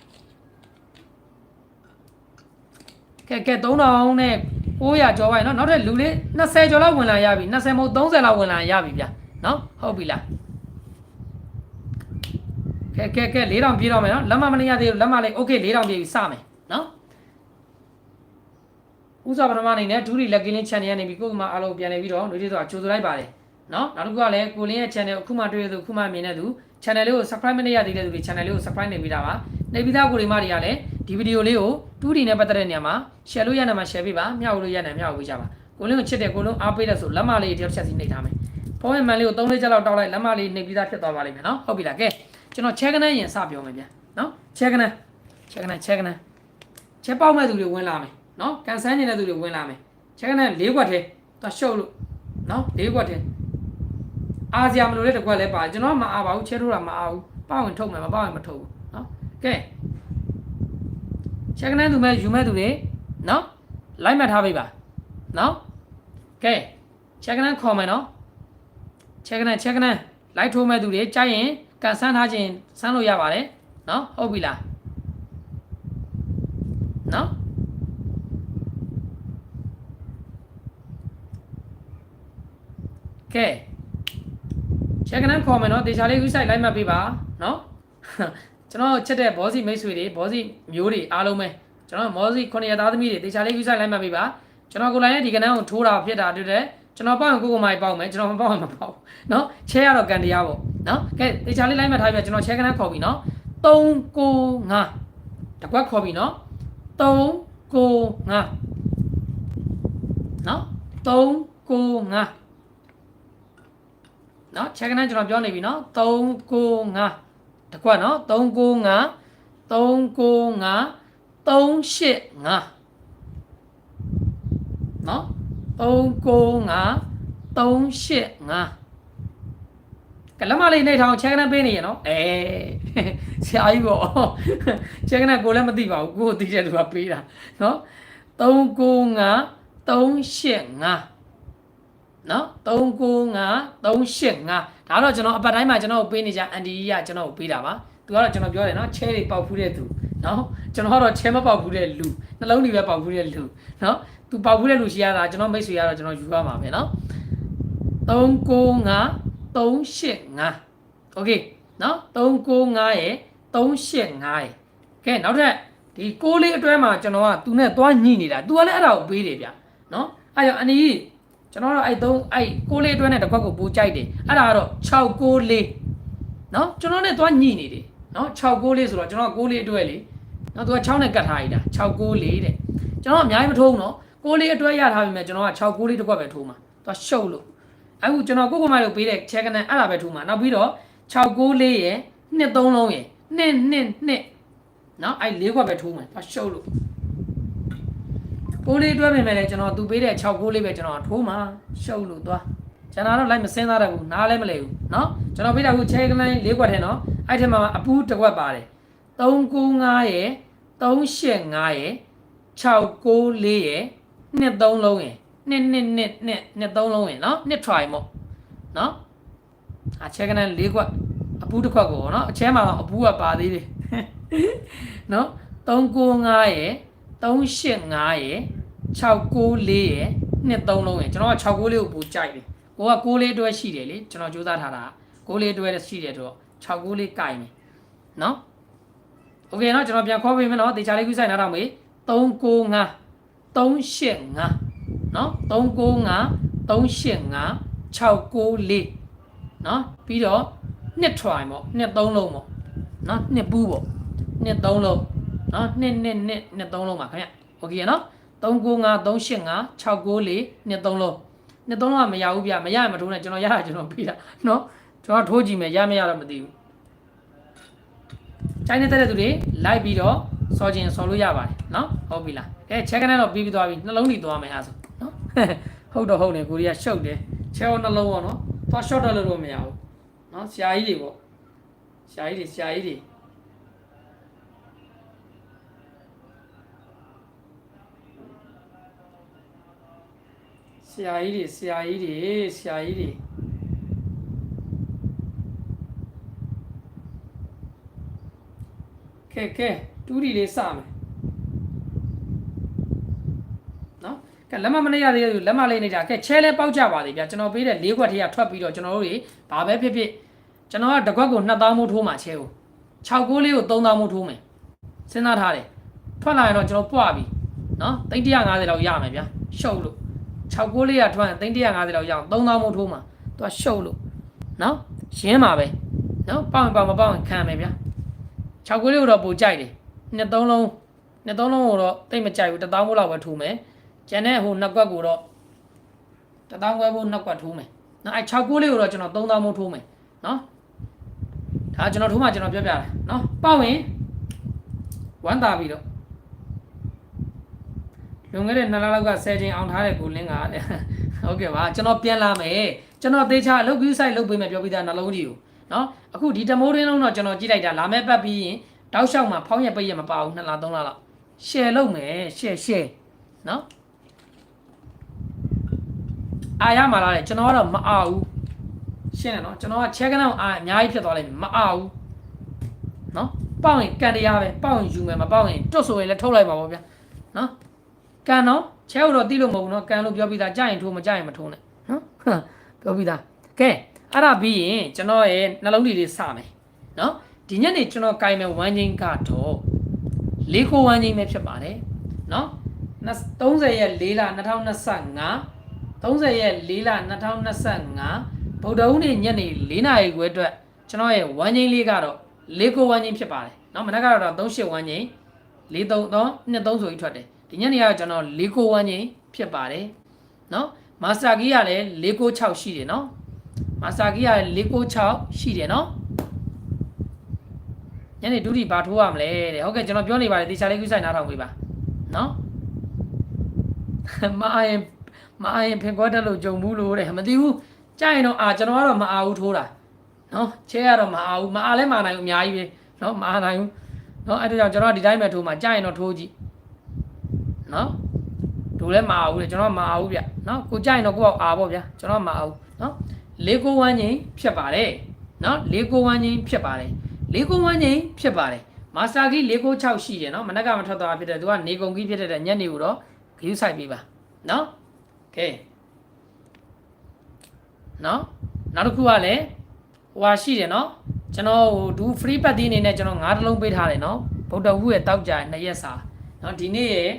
ကဲ3000နဲ့900ကျော်ပါနော်နောက်ထပ်လူလေး20ကျော်လောက်ဝင်လာရပြီ20မဟုတ်30လောက်ဝင်လာရပြီဗျာနော်ဟုတ်ပြီလားကဲ4000ပြေးတော့မယ်နော်လက်မမနေရသေးဘူးလက်မလေး okay 4000ပြေးပြီစမယ်နော်ဥစားပထမအနေနဲ့ဒူရီလက်ကင်းလင်း channel ကနေပြီးကိုယ်ကမှအားလုံးပြန်နေပြီးတော့လူတွေတော့ကြိုဆိုလိုက်ပါတယ်နော်နောက်တစ်ခုကလည်းကိုလင်းရဲ့ channel အခုမှတွေ့ရသူအခုမှမြင်တဲ့သူ channel လေးကို subscribe မနေရသေးတဲ့သူတွေ channel လေးကို subscribe နေပြီးတာပါနေပြီးသားကိုတွေမတွေကလည်းဒီဗီဒီယိုလေးကို 2D နဲ့ပတ်သက်တဲ့နေရာမှာ share လို့ရနိုင်မှာ share ပေးပါမျှဝေလို့ရနိုင်မျှဝေပေးကြပါကိုလင်းကိုချစ်တဲ့ကိုလုံးအားပေးတဲ့ဆိုလက်မလေးတယောက်ချက်စီနှိပ်ထားမယ်ဖုန်းရဲ့မှန်လေးကို3-4ချက်လောက်တောက်လိုက်လက်မလေးနှိပ်ပြီးသားဖြစ်သွားပါလိမ့်မယ်နော်ဟုတ်ပြီလားကဲကျွန်တော် check ကနေရင်စပြောမယ်ဗျာနော် check ကနေချက်ပေါက်မဲ့သူတွေဝင်လာမယ်နော်ကန်ဆန်းနေတဲ့သူတွေဝင်လာမယ် check ကနေ4ခွက်ထဲသွားရှုပ်လို့နော်4ခွက်ထဲအားစရာမလိုတဲ့တစ်ခွက်လဲပါကျွန်တော်မအားပါဘူးချဲထိုးတာမအားဘူးပေါက်ရင်ထုတ်မယ်မပေါက်ရင်မထုတ်ဘူးနော်ကဲ check ကနေသူမဲ့ယူမဲ့သူတွေနော်လိုက်မှတ်ထားပေးပါနော်ကဲ check ကနေခေါ်မယ်နော် check ကနေလိုက်ထိုးမဲ့သူတွေကြိုက်ရင်ကန်ဆန်းထားခြင်းဆန်းလို့ရပါတယ်နော်ဟုတ်ပြီလားနော်ကဲ check ကနေခေါ်မယ်နော်တေချာလေး website လိုက်မှတ်ပေးပါနော်ကျွန်တော်ချက်တဲ့ဘောစီမိတ်ဆွေတွေဘောစီမျိုးတွေအားလုံးပဲကျွန်တော်မောစီ900သားသမီးတွေတေချာလေး website လိုက်မှတ်ပေးပါကျွန်တော်ကိုလိုင်းရဲ့ဒီကနန်းကိုထိုးတာဖြစ်တာတွေ့တယ်ကျွန်တော်ပေါက်ရင်ကိုမိုင်ပေါက်မယ်ကျွန်တော်မပေါက်ရင်မပေါက်နော်ချဲရတော့ကန်တရားပေါ့နော်ကဲတေချာလေးလိုက်မှတ်ထားပြကျွန်တော်ချဲကနန်းခေါ်ပြီနော်395တကွက်ခေါ်ပြီနော်395နော်395နော်ချက်ကနန်းကျွန်တော်ပြောနေပြီနော်395တကွက်နော်395 385 385နော်395 385ကလမလေးနေထောင်ချက်ကနန်းပေးနေရနော်ဆရာကြီးပေါ့ချက်ကနန်းကိုလည်းမသိပါဘူးကိုသိတဲ့သူကပေးတာနော်395 385နော်395 385ဒါတော့ကျွန်တော်အပတ်တိုင်းမှာကျွန်တော်ပေးနေကြအန်တီကြီးကကျွန်တော်ပေးတာပါသူကတော့ကျွန်တော်ပြောတယ်နော်ချဲတွေပေါက်ဖူးတဲ့သူနော်ကျွန်တော်ကတော့ချဲမပေါက်ဖူးတဲ့လူနှလုံးတွေပဲပေါက်ဖူးတဲ့လူနော်သူပေါက်ဖူးတဲ့လူရှိရတာကျွန်တော်မိတ်ဆွေရတော့ကျွန်တော်ယူရမှာပဲနော်395 385โอเคနော်395ရဲ့385ရဲ့ကဲနောက်ထပ်ဒီ6လေးအတွဲမှာကျွန်တော်ကသူနဲ့သွားညှိနေတာသူကလည်းအဲ့ဒါကိုပေးတယ်ဗျနော်အဲ့ကြောင့်အန်ဒီကျွန်တော်တော့အဲ့6လေးအတွဲနဲ့တစ်ခွက်ကိုပိုးကြိုက်တယ်အဲ့ဒါကတော့694နော်ကျွန်တော်နဲ့သွားညှိနေတယ်နော်694ဆိုတော့ကျွန်တော်6လေးအတွဲလေနော်သူက6နဲ့ကတ်ထားရတာ694တဲ့ကျွန်တော်အများကြီးမထိုးဘူးနော်6လေးအတွဲရထားပြီမဲ့ကျွန်တော်က694လေးတစ်ခွက်ပဲထိုးမှာသူကရှုပ်လို့အခုကျွန်တော်ကိုမိုင်လို့ပေးတဲ့ချက်ကနန်အဲ့ဒါပဲထိုးမှာနောက်ပြီးတော့694ရဲ့23လုံးရဲ့2နော်အဲ့4ခွက်ပဲထိုးမှာသူကရှုပ်လို့6လေးတွဲပြင်မဲ့လေကျွန်တော်သူပေးတဲ့6လေးပဲကျွန်တော်ထိုးမှာရှုပ်လို့သွားကျွန်တော်တော့လိုက်မစင်းသားတယ်ဘူးနားလည်းမလဲဘူးနော်ကျွန်တော်ပေးတာကချက်ကနန်4ခွက်ထဲနော်အဲ့ထဲမှာအပူးတစ်ခွက်ပါတယ်395ရဲ့385ရဲ့694ရဲ့23လုံးရဲ့223လုံးရဲ့နော်2 try မို့နော်အချက်ကနန်4ခွက်အပူးတစ်ခွက်ကိုနော်အချဲမှာတော့အပူးကပါသေးတယ်နော်395ရဲ့385ရဲ့694ရဲ့23လုံးရဲ့ကျွန်တော်က694လေးကိုပို့ကြိုက်တယ်ကိုက6လေးတွဲရှိတယ်လေကျွန်တော်စူးစမ်းထားတာ6လေးတွဲရှိတယ်တော့694လေးကိုင်မယ်နော်โอเคနော်ကျွန်တော်ပြန်ခေါ်ပေးမယ်နော်တေချာလေးကူးဆိုင်နားတော့မေး395 385နော်395 385 694နော်ပြီးတော့2 try ပေါ့23လုံးပေါ့နော်2ပူးပေါ့23လုံးနော်2 3လုံးပါခင်ဗျโอเคနော်395 385 694 23လုံး23လုံးကမရဘူးဗျမရရင်မထိုးနဲ့ကျွန်တော်ရတာကျွန်တော်ပြီးတာနော်ကျွန်တော်ထိုးကြည့်မယ်ရမရတော့မသိဘူး ချိုင်းနေတဲ့သူတွေလိုက်ပြီးတော့စောခြင်းစောလို့ရပါတယ်နော်ဟုတ်ပြီလားကဲချက်ကနေတော့ပြီးပြီးသွားပြီနှလုံးထိသွားမယ်အဲ့ဆိုနော်ဟုတ်တော့ဟုတ်နေကိုရီးယားရှုပ်တယ်ချဲအောင်နှလုံးပေါ့နော်သွားရှော့တော့လို့မရဘူးနော်ဆရာကြီးတွေပေါ့ဆရာကြီးတွေဆရာကြီးတွေဆရာကြီးတွေဆရာကြီးတွေဆရာကြီးတွေကဲတူးဒီလေးစမယ်နော်ကဲလက်မနေရသေးဘူးလက်မလေးနေတာကဲချဲလဲပေါက်ကြပါလေဗျာကျွန်တော်ပေးတဲ့၄ခွက်ထဲကထွက်ပြီးတော့ကျွန်တော်တို့တွေဘာပဲဖြစ်ဖြစ်ကျွန်တော်ကတစ်ခွက်ကို2000မိုးထိုးမှာချဲကို6ကိုးလေးကို3000မိုးထိုးမယ်စဉ်းစားထားတယ်ထွက်လာရင်တော့ကျွန်တော်ပွားပြီနော်350လောက်ရမယ်ဗျာရှုပ်လို့6ကိုးလေးကထွက်ရင်350လောက်ရအောင်3000မိုးထိုးမှာသူကရှုပ်လို့နော်ရင်းပါပဲနော်ပေါင်မပေါင်ခံမယ်ဗျာ6ကိုးလေးကိုတော့ပိုကြိုက်တယ်နှစ်သုံးလုံးကိုတော့တိတ်မကြိုက်ဘူး1000မိုးလောက်ပဲထိုးမယ်ကျန်တဲ့ဟိုနှစ်ကွက်ကိုတော့1000ခွဲဖို့နှစ်ကွက်ထိုးမယ်နော်အဲ6ကိုးလေးကိုတော့ကျွန်တော်3000မိုးထိုးမယ်နော်ဒါကျွန်တော်ထိုးမှကျွန်တော်ပြောပြတယ်နော်ပေါက်ရင်ဝမ်းသာပြီးတော့လွန်ခဲ့တဲ့2လလောက်က10ချိန်အောင်ထားတဲ့ကိုလင်းကဟုတ်ကဲ့ပါကျွန်တော်ပြန်လာမယ်ကျွန်တော်သေချာအလုပ်ကြီးဆိုင်လုပ်ပေးမယ်ပြောပြီးသားနှလုံးကြီးကိုနော်အခုဒီတမိုးရင်းလုံးတော့ကျွန်တော်ကြည့်လိုက်တာလာမဲ့ပတ်ပြီးရင်တောက်လျှောက်မှာဖောင်းရပိတ်ရမပါဘူး2လ3လလောက်ရှယ်လုပ်မယ်ရှယ်နော်အာရမှာလားလေကျွန်တော်ကတော့မအားဘူးရှင်းတယ်နော်ကျွန်တော်ကချဲကနောင်အာအများကြီးဖြစ်သွားလိမ့်မယ်မအားဘူးနော်ပေါက်ရင်ကန်တရားပဲပေါက်ရင်ယူမယ်မပေါက်ရင်တွတ်ဆိုရင်လည်းထုတ်လိုက်ပါပေါ့ဗျာနော်ကန်တော့ချဲတော့တီးလို့မဟုတ်ဘူးနော်ကန်လို့ပြောပြီးသားကြရင်ထိုးမကြရင်မထိုးနဲ့နော်ပြောပြီးသားကဲအဲ့ဒါပြီးရင်ကျွန်တော်ရဲ့နှလုံးလေးစမယ်နော်ဒီညနေကျွန်တော်ကြိုင်မယ်ဝမ်းချင်းကတော့၄ခိုးဝမ်းချင်းပဲဖြစ်ပါတယ်နော်30ရက်4လ2025 30ရက်4လ2025ဗုဒ္ဓဟူးနေ့ညနေ4နာရီခွဲအတွက်ကျွန်တော်ရဲ့ဝမ်းချင်းလေးကတော့၄ခိုးဝမ်းချင်းဖြစ်ပါတယ်နော်မနက်ကတော့38ဝမ်းချင်း433ဆိုပြီးထွက်တယ်ဒီညနေကတော့ကျွန်တော်၄ခိုးဝမ်းချင်းဖြစ်ပါတယ်နော်မာစတာကီးကလည်း496ရှိတယ်နော်မာစတာကီးကလည်း496ရှိတယ်နော်ညနေဒုတိဘာထိုးရမလဲတဲ့ဟုတ်ကဲ့ကျွန်တော်ပြောနေပါတယ်တေချာလေးကူးဆိုင်နားထောင်ပေးပါနော်မအားရင်ဖင်ခွက်တက်လို့ကြုံဘူးလို့တဲ့မသိဘူးကြိုက်ရင်တော့ကျွန်တော်ကတော့မအားဘူးထိုးတာနော်ချဲကတော့မအားဘူးမအားလဲမနိုင်ဘူးအများကြီးပဲနော်မအားနိုင်ဘူးနော်အဲ့ဒါကြောင့်ကျွန်တော်ဒီတိုင်းပဲထိုးမှာကြိုက်ရင်တော့ထိုးကြည့်နော်ဒူလဲမအားဘူးလေကျွန်တော်မအားဘူးဗျနော်ကိုကြိုက်ရင်တော့ကိုယ့်အောင်အားပေါ့ဗျာကျွန်တော်မအားဘူးနော်၄ကိုဝမ်းချင်းဖြစ်ပါတယ်နော်၄ကိုဝမ်းချင်းဖြစ်ပါတယ်၄ကိုဝမ်းချင်းဖြစ်ပါတယ်မာစတာကီ496ရှိတယ်နော်မနက်ကမထွက်သွားဖြစ်တယ်သူကနေကုန်ကြီးဖြစ်တဲ့ညနေကိုတော့ဂယူးဆိုင်ပေးပါနော်ကဲနော်နောက်တစ်ခုကလည်းဟိုဟာရှိတယ်နော်ကျွန်တော်ဟိုဒူ free party အနေနဲ့ကျွန်တော်9တလုံးပေးထားတယ်နော်ဗုဒ္ဓဟူးရဲ့တောက်ကြ2ရက်စာနော်ဒီနေ့ရဲ့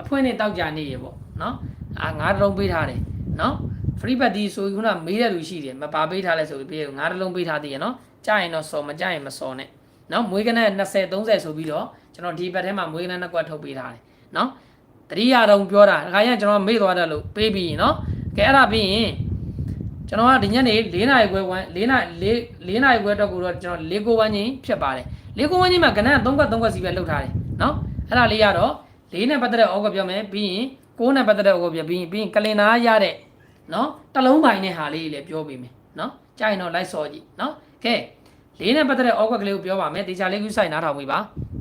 အဖွင့်နဲ့တောက်ကြနေရပေါ့နော်9တလုံးပေးထားတယ်နော် free party ဆိုခုနမေးတဲ့လူရှိတယ်မပါပေးထားလဲဆိုပြီး9တလုံးပေးထားသေးရနော်ကြာရင်တော့စော်မကြာရင်မစော်နဲ့နော်မွေးကနက်20 30ဆိုပြီးတော့ကျွန်တော်ဒီဘက်ထဲမှာမွေးကနက်2ကွက်ထုတ်ပေးထားတယ်နော်တတိယတုံပြောတာခါကျရင်ကျွန်တော်မေ့သွားတယ်လို့ပေးပြီးနော်ကဲအဲ့ဒါပြီးရင်ကျွန်တော်ကဒီညနေ4နာရီခွဲ4နာရီခွဲတော့ကိုတော့ကျွန်တော်၄ကိုဝန်းချင်းဖြစ်ပါတယ်၄ကိုဝန်းချင်းမှာကနက်3ကွက်စီပဲလှုပ်ထားတယ်နော်အဲ့ဒါလေးရတော့4နဲ့ပတ်သက်တဲ့ဩကွက်ပြောမယ်ပြီးရင်9နဲ့ပတ်သက်တဲ့ဩကွက်ပြောပြီးရင်ကလင်နာရတဲ့နော်တလုံးပိုင်နဲ့ဟာလေးလည်းပြောပေးမယ်နော်ကြာရင်တော့လိုက်စော်ကြည့်နော်ကဲ4နဲ့ပတ်သက်တဲ့ဩကွက်ကလေးကိုပြောပါမယ်တေချာလေးကူးဆိုင်နားထောင်ပေးပါ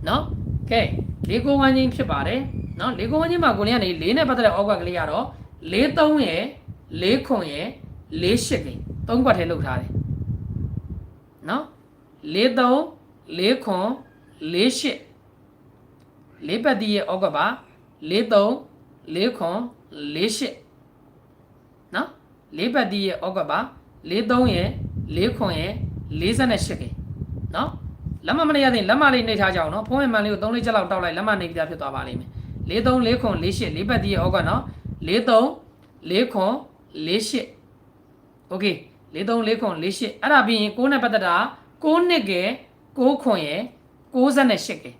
နော်ကဲ၄ကိုဝန်းချင်းဖြစ်ပါတယ်နော်၄ကိုဝန်းချင်းမှာကိုလေးကနေ4နဲ့ပတ်သက်တဲ့ဩကွက်ကလေးကတော့43ရယ်4ခွန်ရယ်48ကိ3ကွက်ထဲလှုပ်ထားတယ်နော်43 4ခွန်48 4ပတ်တီးရဲ့ဩကွက်ပါ43 4ခွန်48နော်4ပတ်တီးရဲ့ဩကွက်ပါ43ရယ်4ခွန်ရယ်48ကိနော်လက်မနေရသေးလက်မလေးနှိပ်ထားကြအောင်နော်ဖုံးရမှန်လေးကို3 4ချက်လောက်တောက်လိုက်လက်မနေကြဖြစ်သွားပါလိမ့်မယ်43 4ခွန်48 4ပတ်တီးရဲ့ဩကွက်နော်43 4ခွန်48โอเค43 4ခွန်48အဲ့ဒါပြီးရင်6နဲ့ပတ်သက်တာ6နှစ်ကဲ6ခွန်ရယ်68ကဲ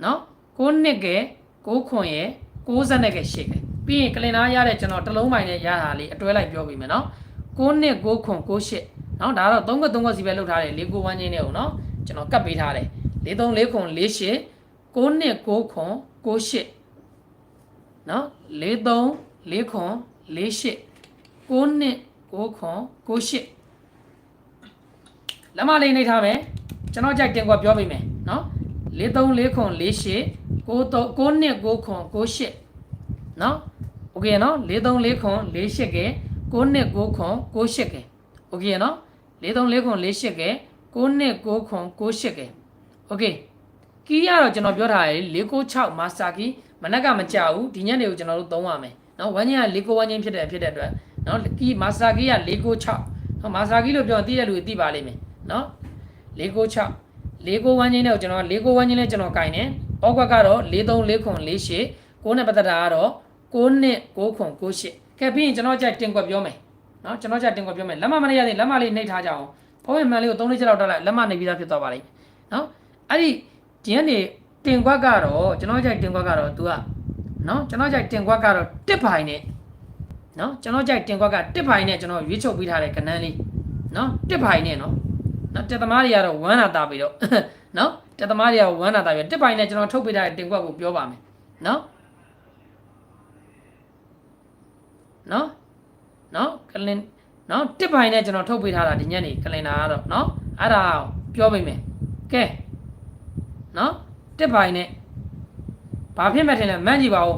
နော်6နှစ်ကဲ6ခွန်ရယ်68ကဲ8ကဲပြီးရင်ကလင်နာရတဲ့ကျွန်တော်တလုံးပိုင်းနဲ့ရတာလေးအတွဲလိုက်ပြောပြီးမယ်နော်6နှစ်6ခွန်68နော်ဒါတော့3ကွက်စီပဲလှုပ်ထားတယ်4ကိုဝန်းချင်းနဲ့ဟုတ်နော်ကျွန်တော်ကတ်ပေးထားတယ် 43ခွန်48 9နှစ်9ခွန်98နော်43ခွန်48 9နှစ်9ခွန်98လက်မလေးနှိပ်ထားမယ်ကျွန်တော်ကြိုက်တင်ကွက်ပြောပေးမယ်နော်43ခွန်48 9နှစ်9ခွန်98နော်โอเคနော်43ခွန်48ကဲ9နှစ်9ခွန်98ကဲโอเคနော်43ခွန်48ကဲ9နှစ်9ခွန်98ကဲโอเคကီးရတော့ကျွန်တော်ပြောထားတယ်496မာစတာကီးမနက်ကမကြဘူးဒီညနေကိုကျွန်တော်တို့သုံးရမယ်နော်ဝမ်းချင်းက491ချင်းဖြစ်တဲ့အတွက်နော်ကီးမာစတာကီးက496နော်မာစတာကီးလို့ပြောရင်သိတဲ့လူတွေသိပါလိမ့်မယ်နော်496 491ချင်းနဲ့ကျွန်တော်491ချင်းလဲကျွန်တော်ကင်တယ်ဩကွက်ကတော့43ခွန်48 9နဲ့ပတ်သက်တာကတော့9နှစ်9ခွန်98ကဲပြီးရင်ကျွန်တော်ကြိုက်တင်ကွက်ပြောမယ်နော်ကျွန်တော်ကြိုက်တင်ကွက်ပြောမယ်လက်မမနေရသေးလက်မလေးနှိပ်ထားကြအောင်ဖုန်းရမှန်လေးကို3-4ချက်လောက်တက်လိုက်လက်မနေပြီးသားဖြစ်သွားပါလိမ့်နော်အဲ့ဒီဒီကနေတင်ကွက်ကတော့ကျွန်တော်ကြိုက်တင်ကွက်ကတော့ तू ကနော်ကျွန်တော်ကြိုက်တင်ကွက်ကတော့1ဖိုင်နဲ့နော်ကျွန်တော်ကြိုက်တင်ကွက်က1ဖိုင်နဲ့ကျွန်တော်ရွေးချုပ်ပေးထားတဲ့ကဏ္ဍလေးနော်1ဖိုင်နဲ့နော်တက်သမားတွေကတော့ဝမ်းနာတာပြီးတော့နော်တက်သမားတွေကဝမ်းနာတာပြီး1ဖိုင်နဲ့ကျွန်တော်ထုတ်ပေးထားတဲ့တင်ကွက်ကိုပြောပါမယ်နော်နော်ကလင်နော်1ဖိုင်နဲ့ကျွန်တော်ထုတ်ပေးထားတာဒီညနေကလင်နာကတော့နော်အဲ့ဒါပြောပေးမယ်ကဲနော်1ဖိုင်နဲ့ဘာဖြစ်မဲ့ထင်လဲမန်းကြည့်ပါဦ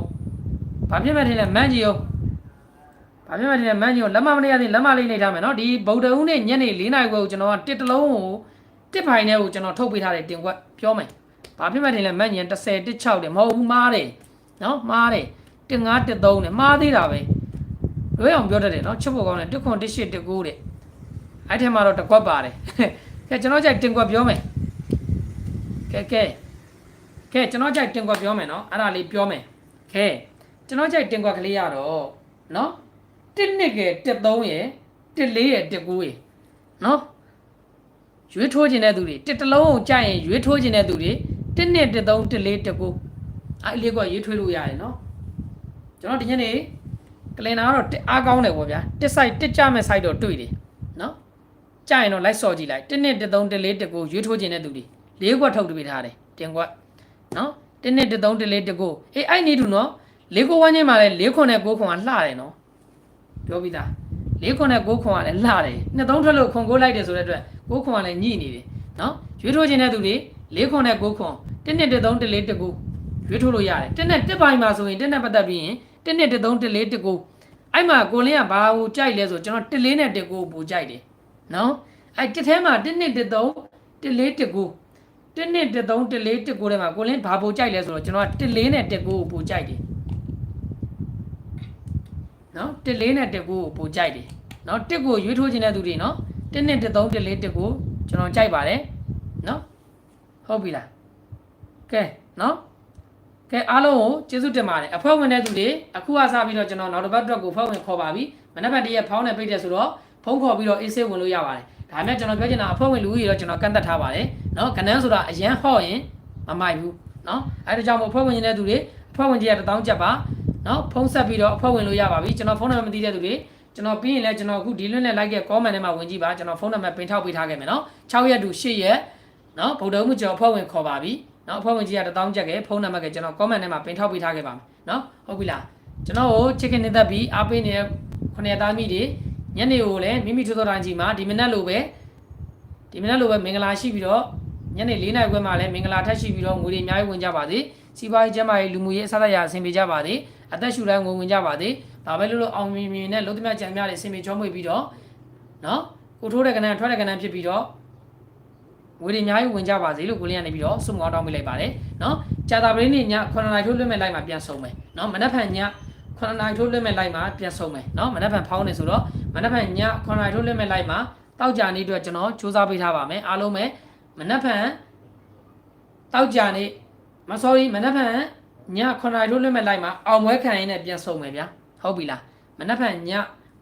းဘာဖြစ်မဲ့ထင်လဲမန်းကြည့်ဦးဘာဖြစ်မဲ့ထင်လဲမန်းကြည့်ဦးလက်မမနေရသေးလက်မလေးနှိပ်ထားမယ်နော်ဒီဗုဒ္ဓဦးနဲ့ညနေ4 နာရီခွဲကိုကျွန်တော်က1 တလုံးကို1ဖိုင်နဲ့ကိုကျွန်တော်ထုတ်ပေးထားတဲ့တင်ကွက်ပြောမယ်ဘာဖြစ်မဲ့ထင်လဲမန်းကြီး10 16တယ်မဟုတ်ဘူးမှားတယ်နော်မှားတယ်15 13တယ်မှားသေးတာပဲလွဲအောင်ပြောတတ်တယ်နော်ချစ်ဖို့ကောင်းတယ်1ခွန်1 8 1 9တဲ့အဲ့ထဲမှာတော့တစ်ကွက်ပါတယ်ကဲကျွန်တော်ကြိုက်တင်ကွက်ပြောမယ်ကဲကျွန်တော်ကြိုက်တင်ကွက်ပြောမယ်နော်အဲ့ဒါလေးပြောမယ်ကဲကျွန်တော်ကြိုက်တင်ကွက်ကလေးရတော့နော်1နှစ်ကဲ1 3ရယ်1 4ရယ်1 9ရယ်နော်ရွေးထိုးခြင်းတဲ့သူတွေ1 တလုံးကိုကြိုက်ရင်ရွေးထိုးခြင်းတဲ့သူတွေ1နှစ်1 3 1 4 1 9အဲ့လေးကရွေးထွေးလို့ရတယ်နော်ကျွန်တော်ဒီညနေကလင်နာကတော့အားကောင်းတယ်ပေါ့ဗျာတစ်ဆိုင်တစ်ကြမဲ့ site တော့တွေ့တယ်နော်ကြိုက်ရင်တော့လိုက်စော်ကြည့်လိုက်1နှစ်1 3 1 4 1 9ရွေးထိုးခြင်းတဲ့သူတွေ၄ခွက်ထုတ်ပေးထားတယ်တင်ကွက်နော်1နှစ်1 3 1 4 1 9အေးအဲ့နေတူနော်၄ခွက်ဝန်းချင်းမှာလဲ၄ခွန်နဲ့9ခွန်ကလှတယ်နော်ပြောပြီးသား၄ခွန်နဲ့9ခွန်ကလည်းလှတယ်နှစ်သုံးထွက်လို့ခွန်9လိုက်တယ်ဆိုတဲ့အတွက်9ခွန်ကလည်းညှိနေတယ်နော်ရွေးထိုးခြင်းတဲ့သူတွေ၄ခွန်နဲ့9ခွန်1နှစ်1 3 1 4 1 9ရွေးထိုးလို့ရတယ်1နဲ့1ပိုင်းမှာဆိုရင်1နဲ့ပတ်သက်ပြီးရင်1နှစ်1 3 1 4 1 9အဲ့မှာကိုလင်းကဘာကိုကြိုက်လဲဆိုကျွန်တော်1 4နဲ့1 9ကိုပိုကြိုက်တယ်နော်အဲ့တစ်ထဲမှာ1နှစ်1 3 1 4 1 9 1နှစ်1 3 1 4 1 9ထဲမှာကိုလင်းဘာပိုကြိုက်လဲဆိုတော့ကျွန်တော်က1 4နဲ့1 9ကိုပိုကြိုက်တယ်နော်1 4နဲ့1 9ကိုပိုကြိုက်တယ်နော်1ကိုရွေးထိုးခြင်းတဲ့သူတွေနော်1နှစ်1 3 1 4 1 9ကျွန်တော်ကြိုက်ပါတယ်နော်ဟုတ်ပြီလားကဲနော်ကဲအားလုံးကိုကျေးဇူးတင်ပါတယ်အဖွဲ့ဝင်တဲ့သူတွေအခုအစားပြီးတော့ကျွန်တော်နောက်တစ်ပတ်အတွက်ကိုဖွဲ့ဝင်ခေါ်ပါပြီမနက်ဖြန်တည်းရဲ့ဖောင်းနဲ့ပိတ်တယ်ဆိုတော့ဖုန်းခေါ်ပြီးတော့အေးဆေးဝင်လို့ရပါတယ်ဒါပေမဲ့ကျွန်တော်ပြောချင်တာအဖွဲ့ဝင်လူကြီးတော့ကျွန်တော်ကန့်သက်ထားပါတယ်နော်ကဏ္ဍဆိုတာအရန်ဟော့ရင်မမိုက်ဘူးနော်အဲဒါကြောင့်မို့အဖွဲ့ဝင်နေတဲ့သူတွေအဖွဲ့ဝင်ကြီးက1000ကျပ်ပါနော်ဖုန်းဆက်ပြီးတော့အဖွဲ့ဝင်လို့ရပါပြီကျွန်တော်ဖုန်းနံပါတ်မသိတဲ့သူတွေကျွန်တော်ပြီးရင်လည်းကျွန်တော်အခုဒီလွင့်နဲ့ like ရဲ့ comment ထဲမှာဝင်ကြည့်ပါကျွန်တော်ဖုန်းနံပါတ်ပင်ထောက်ပေးထားခဲ့မယ်နော်6ရက်တူ8ရက်နော်ဗုဒ္ဓဦးမှုကျော်အဖွဲ့ဝင်ခေါ်ပါပြီနော်အဖွဲ့ဝင်ကြီးက1000ကျပ်ခဲ့ဖုန်းနံပါတ်ကကျွန်တော် comment ထဲမှာပင်ထောက်ပေးထားခဲ့ပါမယ်နော်ဟုတ်ပြီလားကျွန်တော်ကို chicken နေသက်ပြီးအားပေးနေတဲ့9ရက်သားမိတွေညနေကိုလည်းမိမိထိုးသောတိုင်းကြီးမှာဒီမနက်လိုပဲမင်္ဂလာရှိပြီးတော့ညနေ4 နာရီခွဲမှာလည်းမင်္ဂလာထပ်ရှိပြီးတော့ငွေတွေအများကြီးဝင်ကြပါစေစီးပွားရေးကျန်းမာရေးလူမှုရေးအစသရအဆင်ပြေကြပါစေအသက်ရှူတိုင်းငွေဝင်ကြပါစေဒါပဲလို့အောင်မြင်မြင်နဲ့လုံးသမျှကြံများတွေအဆင်ပြေချောမွေ့ပြီးတော့နော်ကိုထိုးတဲ့ကဏ္ဍထွက်တဲ့ကဏ္ဍဖြစ်ပြီးတော့ငွေတွေအများကြီးဝင်ကြပါစေလို့ကိုလင်းကနေပြီးတော့ဆုမကောင်းတောင်းပေးလိုက်ပါတယ်နော်ကြာတာပရင်းနေ့ည9 နာရီထိုးလွှင့်မဲ့လိုက်မှာပြန်ဆုံးမယ်နော်မနက်ဖြန်ည9 နာရီထိုးလွှင့်မဲ့လိုက်မှာပြန်ဆုံးမယ်နော်မနက်ဖြန်ဖောင်းနေဆိုတော့မနက်ဖြန်ည9 နာရီထိုးလွှင့်မဲ့လိုက်မှာတောက်ကြနေ့အတွက်ကျွန်တော်စူးစမ်းပေးထားပါမယ်အားလုံးပဲမနက်ဖြန်တောက်ကြနေ့မ sorry မနက်ဖြန်ည9 နာရီထိုးလွှင့်မဲ့လိုက်မှာအောင်ပွဲခံရင်းနဲ့ပြန်ဆုံးမယ်ဗျာဟုတ်ပြီလားမနက်ဖြန်ည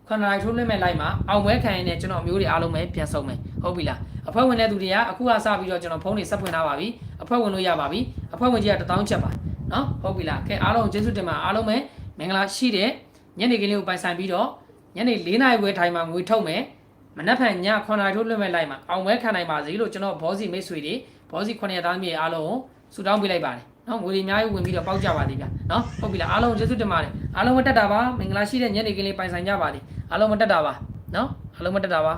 9 နာရီထိုးလွှင့်မဲ့လိုက်မှာအောင်ပွဲခံရင်းနဲ့ကျွန်တော်မျိုးတွေအားလုံးပဲပြန်ဆုံးမယ်ဟုတ်ပြီလားအဖွဲ့ဝင်တဲ့သူတွေကအခုအစပြီးတော့ကျွန်တော်ဖုန်းတွေဆက်ဖွင့်ထားပါပြီအဖွဲ့ဝင်လို့ရပါပြီအဖွဲ့ဝင်ကြီးက1000ချက်ပါနော်ဟုတ်ပြီလားကဲအားလုံးကျေးဇူးတင်ပါအားလုံးပဲမင်္ဂလာရှိတဲ့ညနေခင်းလေးကိုပိုင်ဆိုင်ပြီးတော့ညနေ4 နာရီခွဲထိုင်မှာငွေထုတ်မယ်မနက်ဖြန်ည9 နာရီထိုးလွှင့်မဲ့လိုက်မှာအောင်ပွဲခံနိုင်ပါစေလို့ကျွန်တော်ဘောစီမိတ်ဆွေတွေ ဘောစီ900သားမြေအားလုံးကိုဆူတောင်းပေးလိုက်ပါတယ်နော်ငွေတွေအများကြီးဝင်ပြီးတော့ပေါက်ကြပါသေးဗျာနော်ဟုတ်ပြီလားအားလုံးကျေးဇူးတင်ပါတယ်အားလုံးမတက်တာပါမင်္ဂလာရှိတဲ့ညနေခင်းလေးပိုင်ဆိုင်ကြပါသည်အားလုံးမတက်တာပါနော်အားလုံးမတက်တာပါ